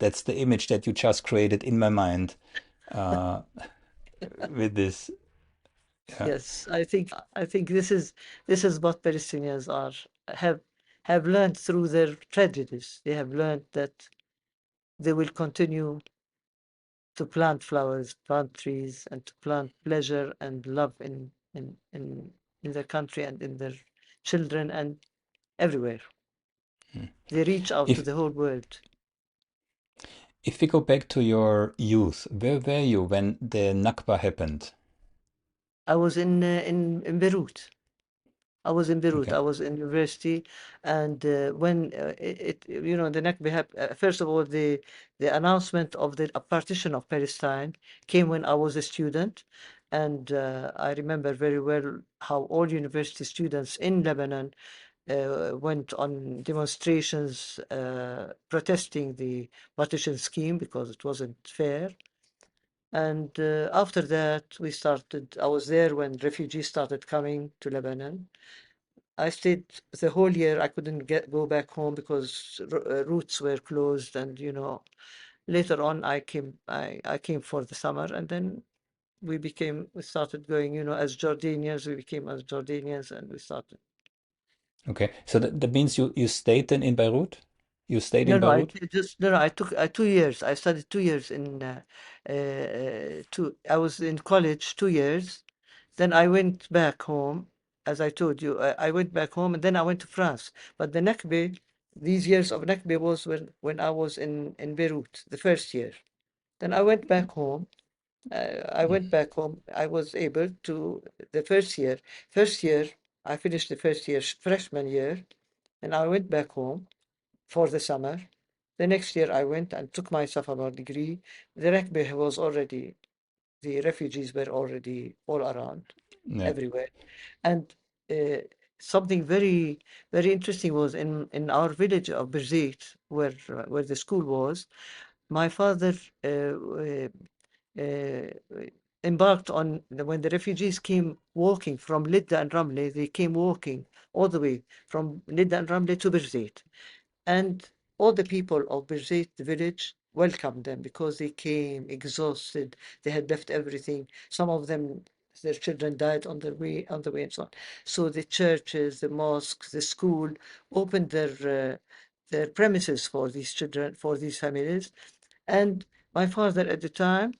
That's the image that you just created in my mind uh, with this. Yeah. yes? I think this is what Palestinians are have have learned through their tragedies. They have learned that they will continue to plant flowers, plant trees, and to plant pleasure and love in their country and in their children and everywhere. They reach out to If the whole world. if we go back to your youth, where were you when the Nakba happened? I was in Beirut. I was in Beirut. Okay. I was in university, and when the Nakba first of all, the announcement of the partition of Palestine came when I was a student, and I remember very well how all university students in Lebanon went on demonstrations protesting the partition scheme because it wasn't fair. And after that, I was there when refugees started coming to Lebanon. I stayed the whole year. I couldn't go back home because routes were closed. And, later on, I came for the summer, and then we started going, as Jordanians, we became as Jordanians, and we started. Okay. So that means you stayed then in Beirut? You stayed No, in no, I Beirut? did just no, no. I took 2 years. I studied 2 years I was in college 2 years. Then I went back home, as I told you. I went back home, and then I went to France. But the Nakba, these years of Nakba was when I was in Beirut, the first year. Then I went back home. I went back home. I was able to the first year. First year, I finished the first year, freshman year, and I went back home for the summer. The next year, I went and took my sophomore degree. The Nakba was already, the refugees were already all around, Yeah. everywhere. And uh, something very, very interesting was in our village of Berzeit, where the school was. My father uh, embarked on when the refugees came walking from Lidda and Ramle. They came walking all the way from Lidda and Ramle to Berzeit. And all the people of Berzeit, the village, welcomed them because they came exhausted. They had left everything. Some of them, their children died on the way, and so on. So the churches, the mosques, the school opened their premises for these children, for these families. And my father at the time,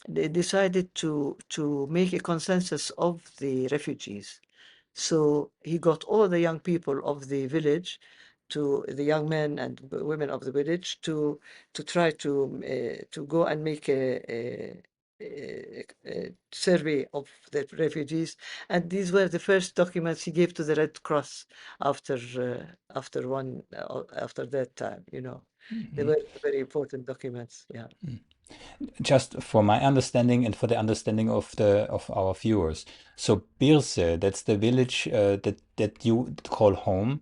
they decided to make a consensus of the refugees. So he got all the young people of the village, to the young men and women of the village, to try to go and make a survey of the refugees, and these were the first documents he gave to the Red Cross after that time. They Mhm. were very important documents. Yeah. Just for my understanding and for the understanding of our viewers. So Birse, that's the village that you call home,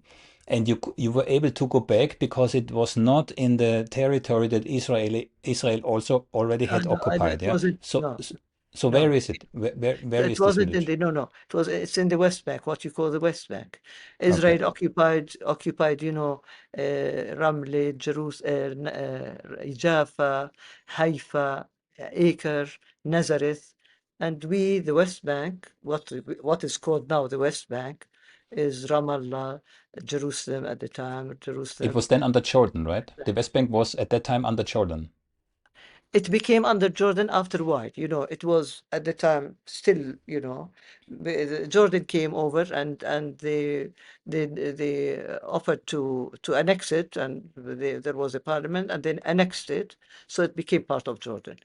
and you were able to go back because it was not in the territory that Israel also already had No, occupied. it Yeah. wasn't. So No, so no. where is it? Where It is this wasn't in village? the no. It's in the West Bank, what you call the West Bank. Okay. Israel occupied, Ramle, Jerusalem, Jaffa, Haifa, Acre, Nazareth, and we, the West Bank, what is called now the West Bank, is Ramallah, Jerusalem at the time, It Jerusalem. was then under Jordan, right? The West Bank was at that time under Jordan. It became under Jordan after White. It was at the time still, Jordan came over, and they offered to annex it, and there was a parliament, and then annexed it, so it became part of Jordan.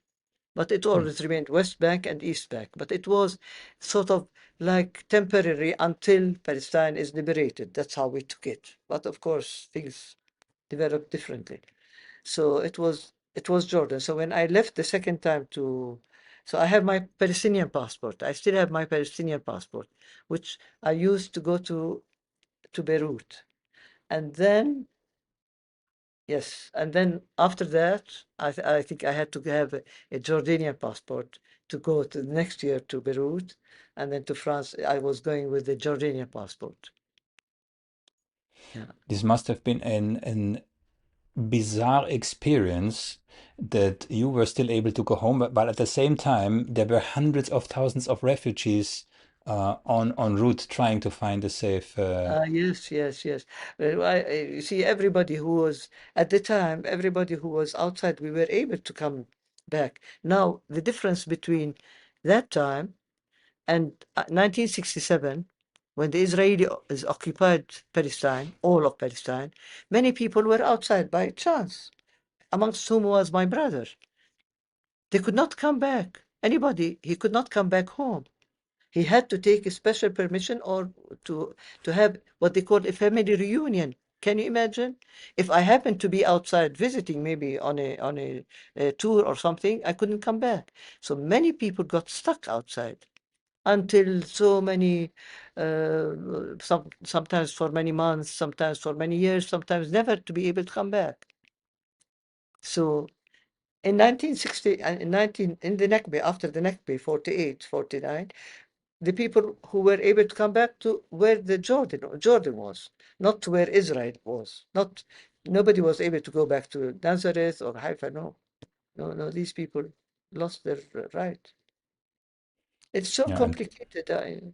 But it Hmm. always remained West Bank and East Bank. But it was sort of like temporary until Palestine is liberated. That's how we took it. But of course, things developed differently. So it was Jordan. So when I left the second time so I have my Palestinian passport. I still have my Palestinian passport, which I used to go to Beirut. And then yes, and then after that, I think I had to have a Jordanian passport to go to the next year to Beirut, and then to France. I was going with the Jordanian passport. Yeah. This must have been an bizarre experience that you were still able to go home, but at the same time, there were hundreds of thousands of refugees on route trying to find a safe. Yes, yes, yes. You see, everybody who was at the time, everybody who was outside, we were able to come back. Now, the difference between that time and 1967, when the Israeli is occupied Palestine, all of Palestine, many people were outside by chance, amongst whom was my brother. They could not come back. Anybody, he could not come back home. He had to take a special permission or to have what they call a family reunion. Can you imagine? If I happened to be outside visiting, maybe on a tour or something, I couldn't come back. So many people got stuck outside until so many, sometimes for many months, sometimes for many years, sometimes never to be able to come back. So in 1960, in the Nakba, after the Nakba, 48, 49, the people who were able to come back to where the Jordan was, not to where Israel was. Nobody was able to go back to Nazareth or Haifa. No, no, no. These people lost their right. It's so Yeah, and complicated.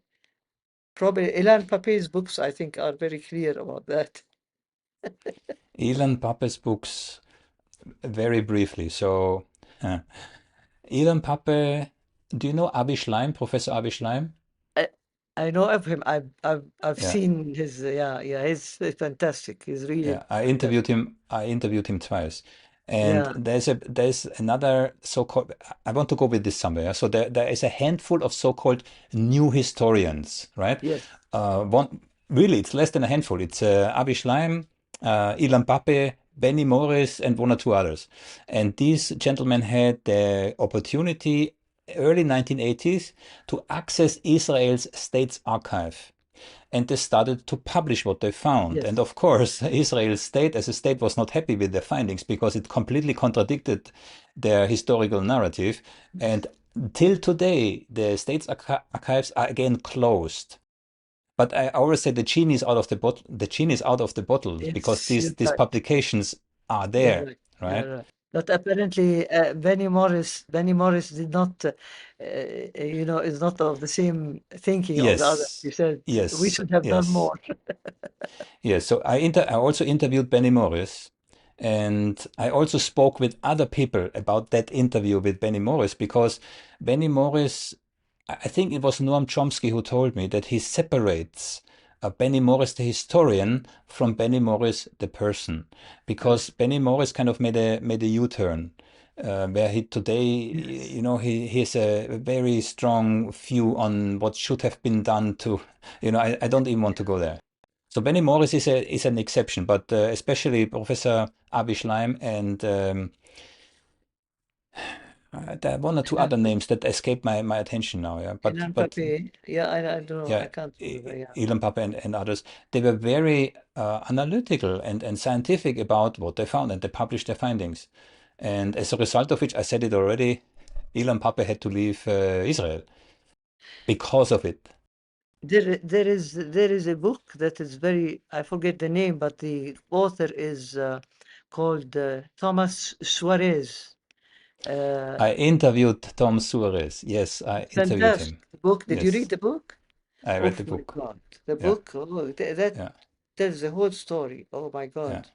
Probably Ilan Pape's books, I think, are very clear about that. Ilan Pape's books, very briefly. So, Ilan Pape, do you know Abi Schleim, Professor Abi Schleim? I, I know of him. I've Yeah, seen his. Yeah, yeah. He's fantastic. He's really yeah. I fantastic. interviewed him. I interviewed him twice, and Yeah. there's another so-called. I want to go with this somewhere. Yeah? So there is a handful of so-called new historians, right? Yes. One really, it's less than a handful. It's Abi Schleim, Ilan Pape, Benny Morris, and one or two others. And these gentlemen had the opportunity early 1980s to access Israel's state's archive. And they started to publish what they found. And Yes. of course, Israel's state as a state was not happy with their findings because it completely contradicted their historical narrative. Yes. And till today, the state's archives are again closed. But I always say the genie is out of the bottle. The genie is out of the bottle because Yes. You're these right. publications are You're there, right. right? You're right. But apparently, Benny Morris did not, is not of the same thinking of the others. He Yes, said we yes, should have done yes. more. Yes, so I also interviewed Benny Morris, and I also spoke with other people about that interview with Benny Morris because Benny Morris, I think it was Noam Chomsky who told me that he separates Benny Morris the historian from Benny Morris the person, Uh, because Benny Morris kind of made a U-turn. Where he today, yes. he has a very strong view on what should have been done to, I don't even want to go there. So Benny Morris is an exception, but especially Professor Abi Schleim and there are one or two Ilan, other names that escape my attention now. Yeah, Ilan but Pape. Yeah, I don't know. I yeah, can't remember. Yeah. Elan Pape and others, they were very analytical and scientific about what they found, and they published their findings. And as a result of which, I said it already, Elan Pape had to leave Israel because of it. There is a book that is very, I forget the name, but the author is called Thomas Suarez. Uh, I interviewed Tom Suarez. Yes, I interviewed Fantastic him. book. Did you read Yes, the book? I Oh read the my book. God. The Yeah, book, that yeah, tells the whole story. Oh my yeah, God.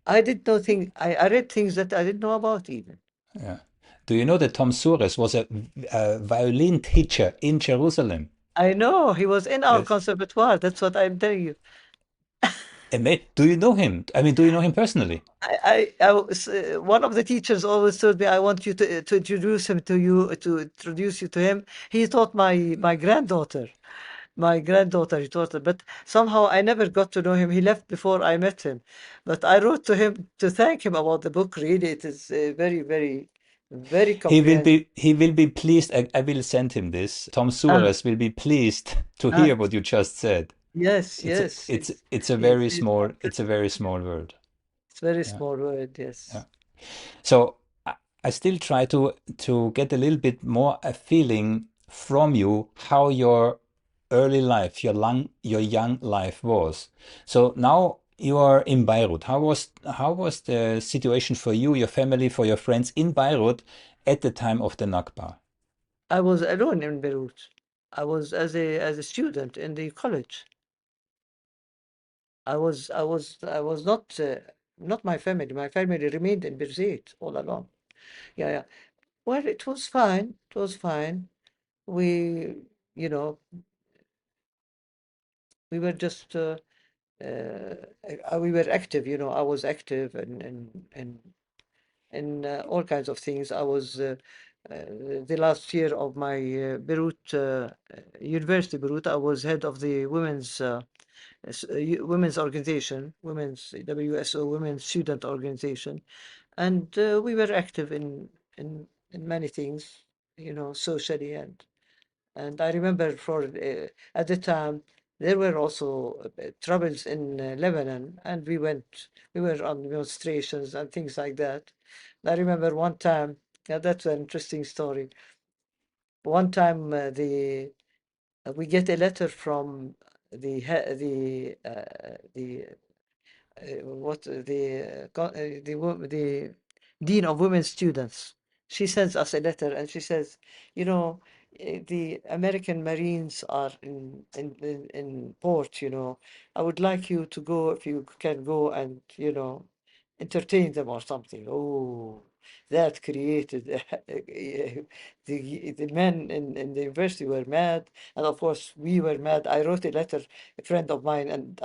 I did not think, I read things that I didn't know about even. yeah. Do you know that Tom Suarez was a violin teacher in Jerusalem? I know he was in our Yes. conservatoire. That's what I'm telling you. Do you know him? I mean, do you know him personally? One of the teachers always told me, I want you to introduce him to you, to introduce you to him. He taught my granddaughter. My granddaughter, he taught her, but somehow I never got to know him. He left before I met him. But I wrote to him to thank him about the book. Really, it is very, very, very comprehensive. He will be pleased. I will send him this. Tom Ah, Suarez will be pleased to ah, hear what you just said. yes, It's a, yes. it's a He's, very he's small fantastic. world. It's very Yeah, small word, yeah. yes. So I still try to get a little bit more a feeling from you how your early life, your young life was. So now you are in Beirut. How was the situation for you, your family, for your friends in Beirut at the time of the Nakba? I was alone in Beirut. I was as a student in the college. I was not my family. My family remained in Beirut all along. Yeah, yeah. Well, it was fine. It was fine. We, you know, we were just we were active. I was active and all kinds of things. I was uh, the last year of my Beirut University, Beirut. I was head of the women's organization, women's WSO, women's student organization, and we were active in many things, socially and I remember at the time there were also troubles in Lebanon, and we were on demonstrations and things like that. I remember one time, yeah, that's an interesting story. One time, we get a letter from the what the dean of women students. She sends us a letter and she says, the American Marines are in port. I would like you to go, if you can go, and entertain them or something. Oh, that created the men in the university were mad, and of course we were mad. I wrote a letter, a friend of mine, and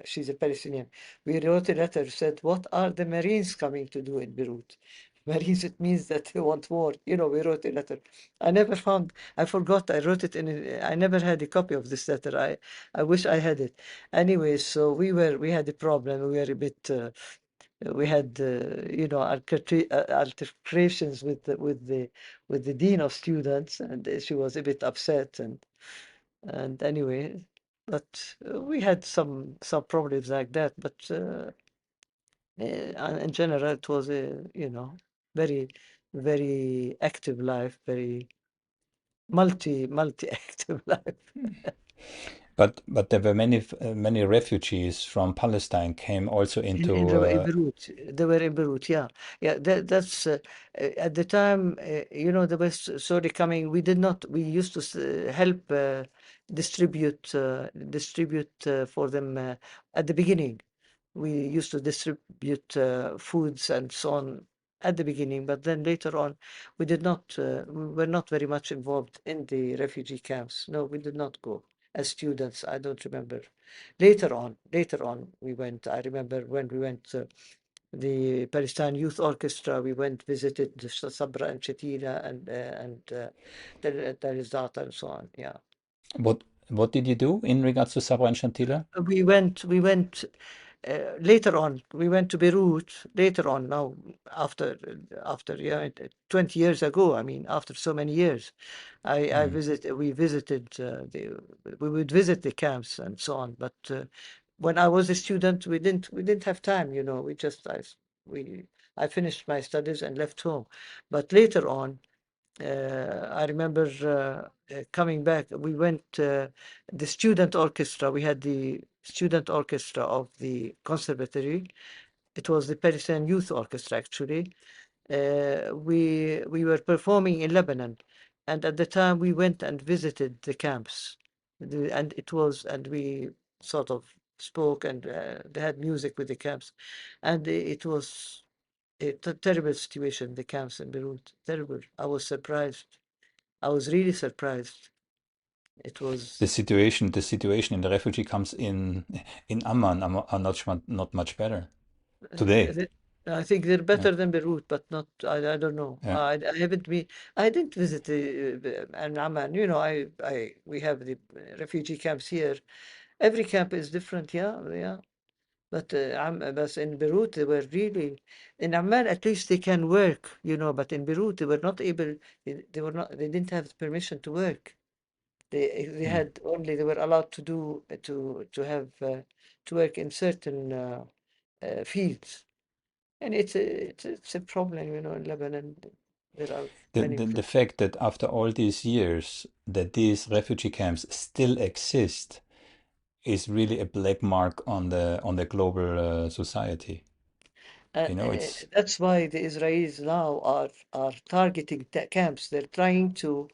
she's a Palestinian. We wrote a letter, said, "What are the Marines coming to do in Beirut?" Marines, it means that they want war. We wrote a letter. I forgot, I wrote it I never had a copy of this letter. I wish I had it. Anyway, so we had a problem. We were a bit, we had, altercations with the dean of students, and she was a bit upset, and anyway, but we had some problems like that. But in general, it was a very very active life, very multi active life. But there were many refugees from Palestine came also into In Beirut, they were in Beirut, yeah, yeah. That's at the time, the West slowly coming. We used to help distribute for them at the beginning. We used to distribute foods and so on at the beginning, but then later on, we did not. We were not very much involved in the refugee camps. No, we did not go as students. I don't remember. Later on, we went. I remember when we went the Palestine Youth Orchestra. We went visited the Sabra and Shatila and Dar es Zaatar and so on. Yeah. what did you do in regards to Sabra and Shantila? We went later on. We went to Beirut later on. Now, after 20 years ago. I mean, after so many years, Mm. we visited we would visit the camps and so on. But when I was a student, we didn't have time. We just we I finished my studies and left home. But later on. I remember coming back. We went the student orchestra. We had the student orchestra of the conservatory. It was the Palestinian Youth Orchestra, actually. We were performing in Lebanon, and at the time we went and visited the camps, and we sort of spoke, and they had music with the camps, and it was a terrible situation. The camps in Beirut, terrible. I was surprised. I was really surprised. It The was situation in the refugee camps in Amman are not much better today. th- I think they're Yeah, better than Beirut, but not. I don't know. yeah. I haven't been. I didn't visit Amman. We have the refugee camps here. Every camp is different. Yeah, yeah. But in Beirut, they were really. In Amman, at least they can work. But in Beirut, they were not able. They were not. They didn't have permission to work. Mm. They were allowed to do to work in certain fields, and it's a problem, in Lebanon. There are The, many the the fact that after all these years that these refugee camps still exist is really a black mark on the global society. And You know, it's that's why the Israelis now are targeting camps. They're trying to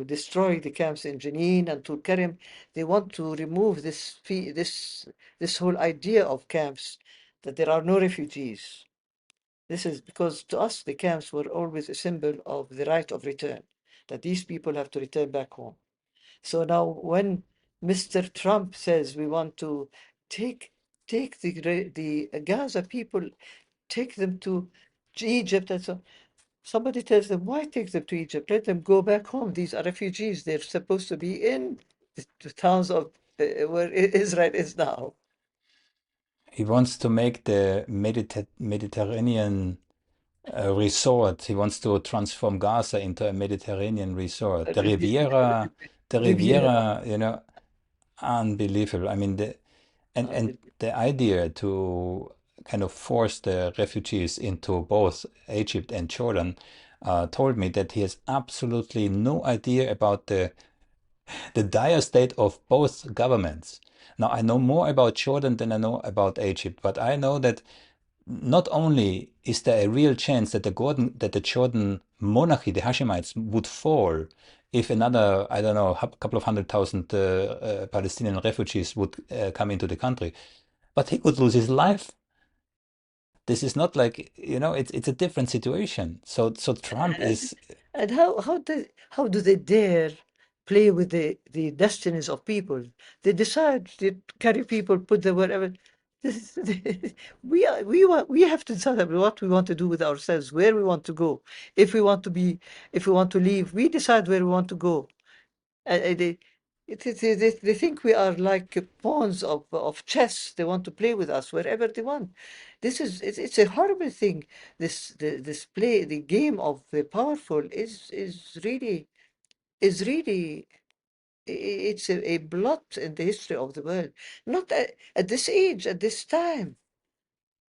destroy the camps in Jenin and Tul Karim. They want to remove this whole idea of camps, that there are no refugees. This is because to us the camps were always a symbol of the right of return, that these people have to return back home. So now when Mr. Trump says we want to take take the Gaza people, take them to Egypt, and so somebody tells them, why take them to Egypt? Let them go back home. These are refugees. They're supposed to be in the towns of where Israel is now. he wants to make the Mediterranean resort. He wants to transform Gaza into a Mediterranean resort. The Riviera. Riviera, you know, unbelievable. I mean, and the idea to kind of force the refugees into both Egypt and Jordan told me that he has absolutely no idea about the dire state of both governments. Now, I know more about Jordan than I know about Egypt, but I know that not only is there a real chance that the Jordan monarchy, the Hashemites, would fall if another, I don't know, couple of 100,000 Palestinian refugees would come into the country, but he could lose his life. This is not like, you know, it's a different situation. So Trump And, is, and how do they dare play with the destinies of people? They decide to carry people, put them wherever. We have to decide what we want to do with ourselves, where we want to go. If we want to be, if we want to leave, we decide where we want to go. They, they think we are like pawns of chess. They want to play with us wherever they want. It's a horrible thing. This play, the game of the powerful is really it's a blot in the history of the world. Not at this age, at this time.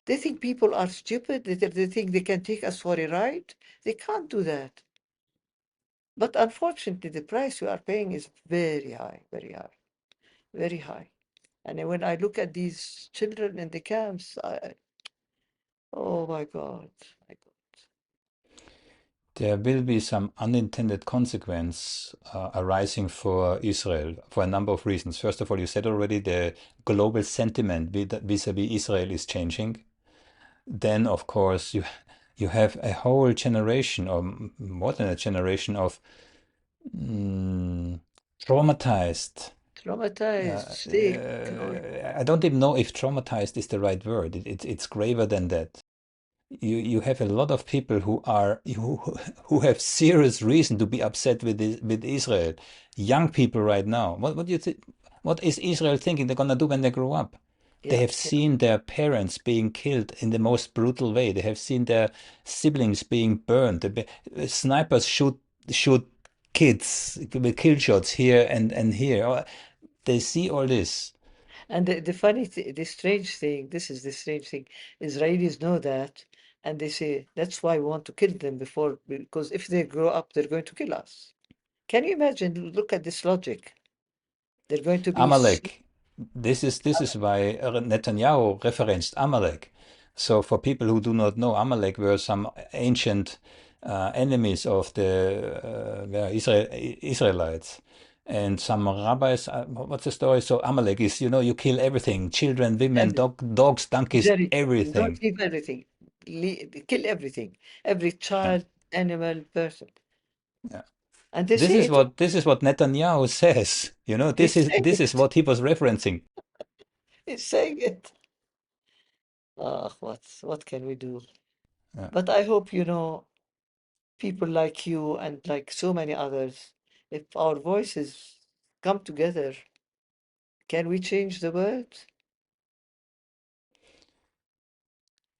They think people are stupid. They think they can take us for a ride. They can't do that. But unfortunately, the price we are paying is very high, very high, very high. And when I look at these children in the camps, oh my God, my God. there will be some unintended consequence arising for Israel for a number of reasons. First of all, you said already the global sentiment vis-a-vis Israel is changing. Then, of course, you have a whole generation, or more than a generation, of mm, traumatized. Traumatized, sick. I don't even know if traumatized is the right word. It's graver than that. You have a lot of people who have serious reason to be upset with Israel. Young people right now. What do you think? What is Israel thinking they're gonna do when they grow up? They Yeah, have yeah. seen their parents being killed in the most brutal way. They have seen their siblings being burned. Snipers shoot kids with kill shots here and here. They see all this. And the strange thing, this is the strange thing. Israelis know that, and they say that's why we want to kill them before, because if they grow up, they're going to kill us. Can you imagine? Look at this logic. They're going to be Amalek. This is why Netanyahu referenced Amalek. So for people who do not know, Amalek were some ancient enemies of the Israelites. And some rabbis, what's the story? So Amalek is, you kill everything, children, women, everything. dogs, donkeys, Jerry, don't everything. leave everything. Kill everything. Every Yeah, child, animal, person. yeah. And they This say is it. what this is what Netanyahu says. This He's is saying this is it. what he was referencing. He's saying it. Ah, what can we do? Yeah. But I hope, people like you and like so many others, if our voices come together, can we change the world?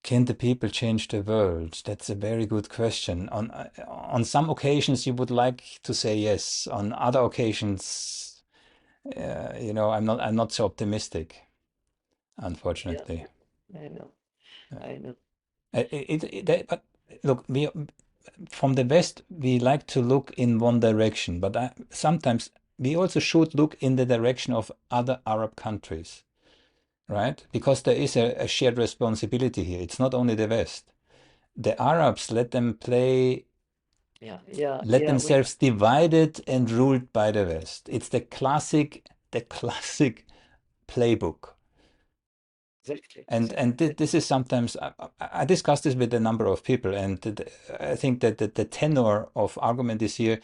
Can the people change the world? That's a very good question. On some occasions, you would like to say yes. On other occasions, I'm not so optimistic, Yeah, unfortunately. I know, Yeah. I know. But look, from the West, we like to look in one direction, but sometimes we also should look in the direction of other Arab countries, right? Because there is a shared responsibility here. It's not only the West. The Arabs let them play, let yeah. We themselves divided and ruled by the West. It's the classic playbook. exactly, And exactly. this is sometimes I discuss this with a number of people, and I think that the tenor of argument is here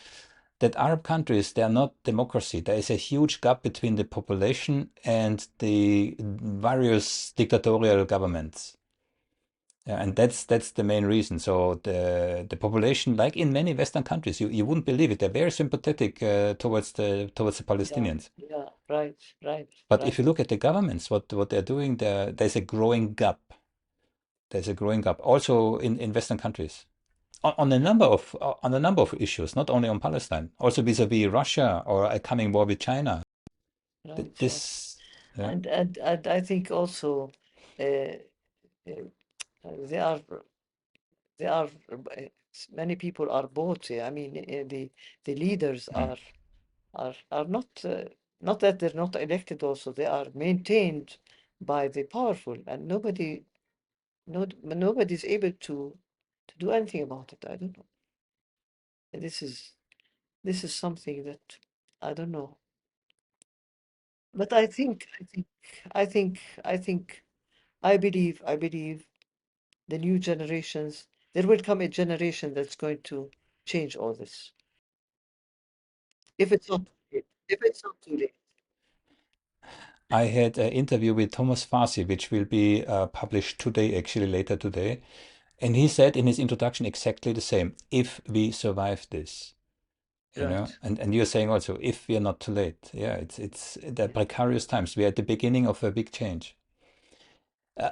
that Arab countries, they are not democracy. There is a huge gap between the population and the various dictatorial governments. Yeah, and that's the main reason. So the population, like in many Western countries, you wouldn't believe it. They're very sympathetic towards the Yeah, Palestinians. yeah. Right, right, But if right, you look at the governments, what they're doing, there's a growing gap. There's a growing gap also in Western countries on a number of issues, not only on Palestine, also vis-a-vis Russia or a coming war with China. right, right. This, yeah. And I think also uh, uh, they are they are many people are bought. I mean, the leaders Mm. are not not that they're not elected. Also, they are maintained by the powerful, and nobody's able to do anything about it. I don't know. This is this is something that I don't know. But I think, I think, I believe the new generations, there will come a generation that's going to change all this. If it's not too late. If it's not too late. I had an interview with Thomas Farsi, which will be published today, actually later today. And he said in his introduction exactly the same. If we survive this, Right. and you're saying also, if we are not too late. Yeah, it's the precarious times. We are at the beginning of a big change.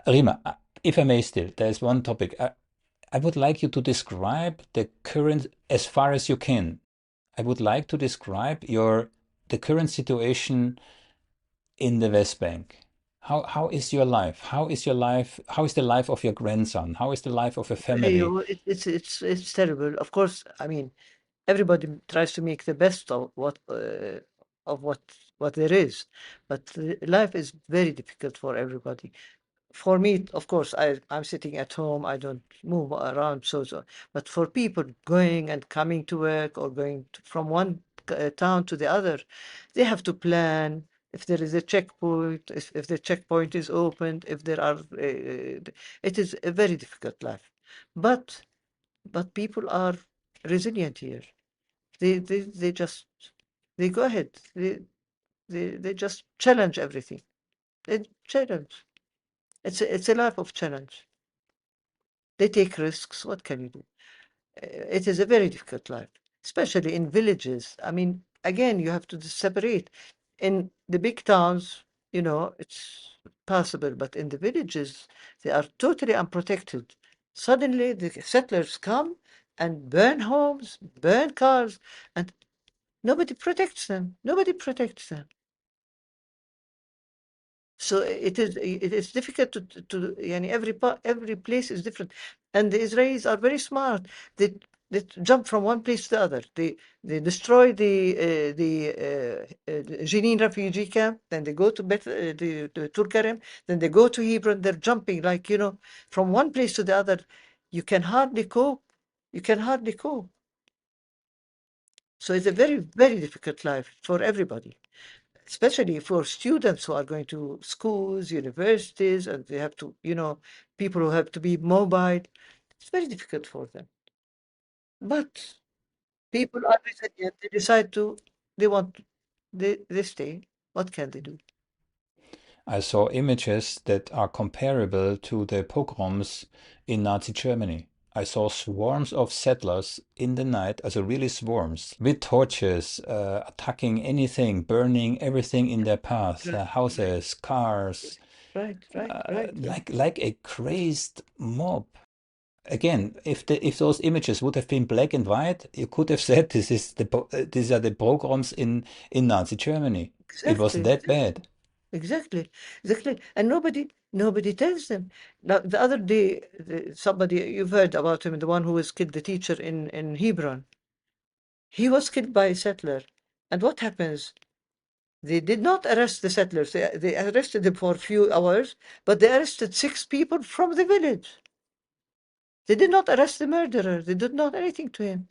Rima, if I may still, there's one topic. I would like you to describe the current, as far as you can. I would like to describe the current situation in the Westbank. How is your life? How is your life? How is the life of your grandson? How is the life of a family? It's terrible. Of course, I mean, everybody tries to make the best of what there is, but life is very difficult for everybody. For me, of course, I'm sitting at home. I don't move around so. But for people going and coming to work or going from one town to the other, they have to plan. If there is a checkpoint, if the checkpoint is opened, if there are, it is a very difficult life. But people are resilient here. They just they go ahead. They just challenge everything. They challenge. It's a life of challenge. They take risks. What can you do? It is a very difficult life, especially in villages. I mean, again, you have to separate. In the big towns, it's possible, but in the villages, they are totally unprotected. Suddenly, the settlers come and burn homes, burn cars, and nobody protects them. Nobody protects them. So it is difficult to yani every place is different, and the Israelis are very smart. They they jump from one place to the other. They destroy the Jenin refugee camp, then they go to the Turkarim, then they go to Hebron. They're jumping like from one place to the other. You can hardly cope. You can hardly cope. So it's a very very difficult life for everybody, especially for students who are going to schools, universities, and they have to, people who have to be mobile. It's very difficult for them. But people are resilient. They decide they want, they stay. What can they do? I saw images that are comparable to the pogroms in Nazi Germany. I saw swarms of settlers in the night, also really swarms, with torches, attacking anything, burning everything in their path, Right, right, houses, cars, right, right, right, right. like a crazed mob. Again, if those images would have been black and white, you could have said these are the pogroms in Nazi Germany. It was Exactly, that exactly, bad. exactly, exactly. And nobody tells them. Now, the other day, somebody, you've heard about him, the one who was killed, the teacher in Hebron. He was killed by a settler. And what happens? They did not arrest the settlers. They arrested them for a few hours, but they arrested 6 people from the village. They did not arrest the murderer. They did not anything to him.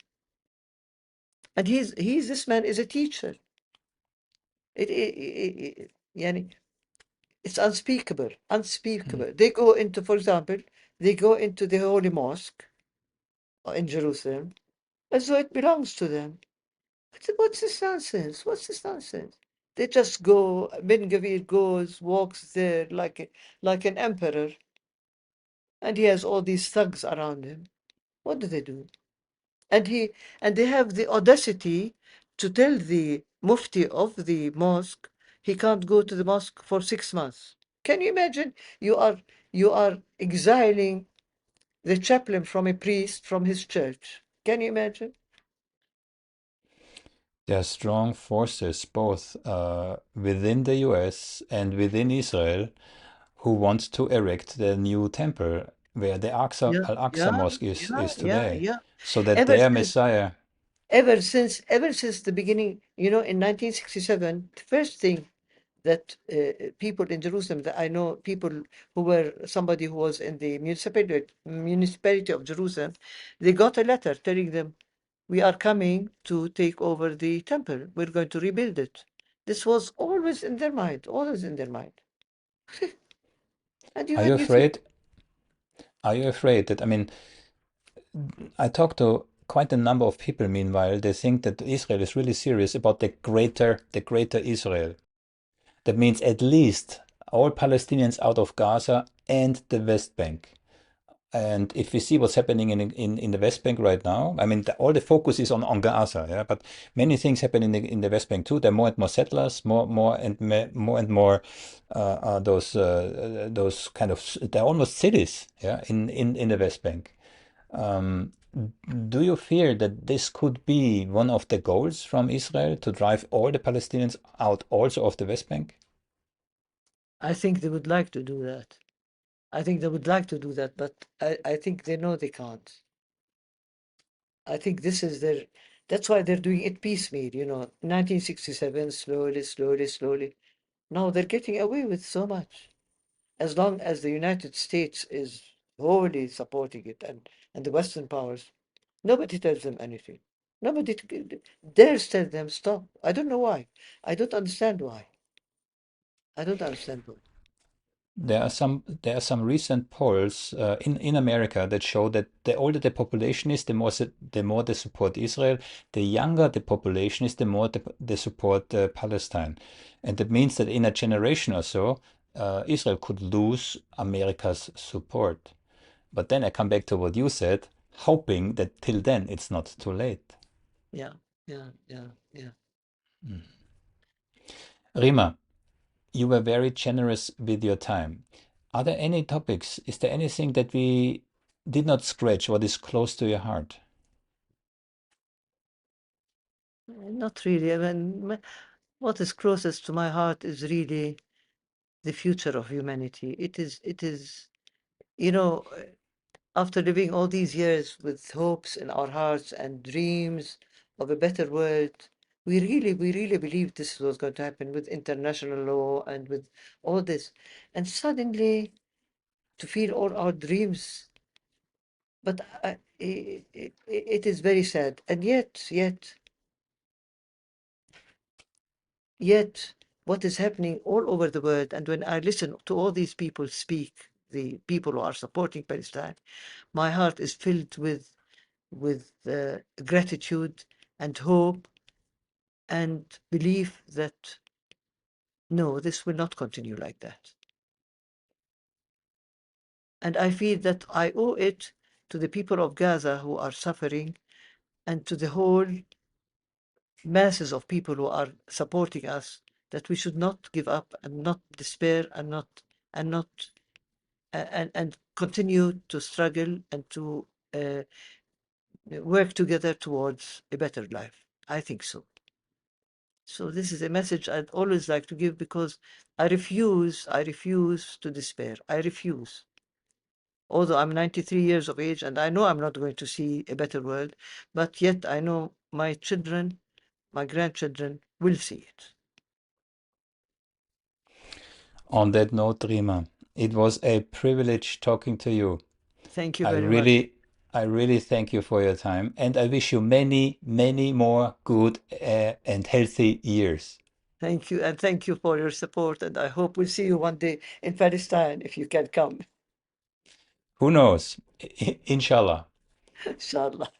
And this man is a teacher. Yani, it's unspeakable, unspeakable. They go into, for example, they go into the Holy Mosque in Jerusalem as though it belongs to them. What's this nonsense? What's this nonsense? They just go, Ben Gavir goes, walks there like an emperor, and he has all these thugs around him. What do they do? And they have the audacity to tell the mufti of the mosque he can't go to the mosque for 6 months. Can you imagine? You are exiling the chaplain from a priest from his church. Can you imagine? There are strong forces both within the US and within Israel who want to erect the new temple where the Yeah, Al-Aqsa yeah, Mosque yeah, is yeah, today, yeah. so that Ever their since, Messiah. ever since the beginning, in 1967, the first thing that people in Jerusalem, that I know people who were, somebody who was in the municipality of Jerusalem, they got a letter telling them, we are coming to take over the temple. We're going to rebuild it. This was always in their mind, always in their mind. And Are you you think, afraid? Are you afraid that, I mean, I talked to quite a number of people meanwhile. They think that Israel is really serious about the greater Israel. That means at least all Palestinians out of Gaza and the West Bank. And if we see what's happening in the West Bank right now, I mean, all the focus is on Gaza, yeah, but many things happen in the West Bank too. There are more and more settlers, more and more those kind of, they're almost cities, yeah, in the West Bank. Um, do you fear that this could be one of the goals from Israel to drive all the Palestinians out also of the West Bank? I think they would like to do that. I think they would like to do that, but I think they know they can't. I think that's why they're doing it piecemeal, 1967, slowly, slowly, slowly. Now they're getting away with so much. As long as the United States is wholly supporting it, and the Western powers, nobody tells them anything. Nobody dares tell them stop. I don't know why. I don't understand why. I don't understand why. There are some recent polls in America that show that the older the population is, the more they support Israel. The younger the population is, the more they support Palestine, and that means that in a generation or so, Israel could lose America's support. But then I come back to what you said, hoping that till then it's not too late. Yeah, yeah, yeah, yeah. Rima, you were very generous with your time. Are there any topics? Is there anything that we did not scratch what is close to your heart? Not really. I mean, what is closest to my heart is really the future of humanity. It is, you know, after living all these years with hopes in our hearts and dreams of a better world, we really believed this was going to happen with international law and with all this. And suddenly to feel all our dreams, but it is very sad. And yet, what is happening all over the world, and when I listen to all these people speak, the people who are supporting Palestine, my heart is filled with gratitude and hope and belief that no, this will not continue like that. And I feel that I owe it to the people of Gaza who are suffering and to the whole masses of people who are supporting us that we should not give up and not despair and continue to struggle and to uh, work together towards a better life. I think so. So this is a message I'd always like to give because I refuse to despair. I refuse. Although I'm 93 years of age and I know I'm not going to see a better world, but yet I know my children my grandchildren will see it. On that note, Rima, it was a privilege talking to you. Thank you I very much. really thank you for your time, and I wish you many, many more good and healthy years. Thank you, and thank you for your support. And I hope we'll see you one day in Palestine if you can come. Who knows? Inshallah. Inshallah.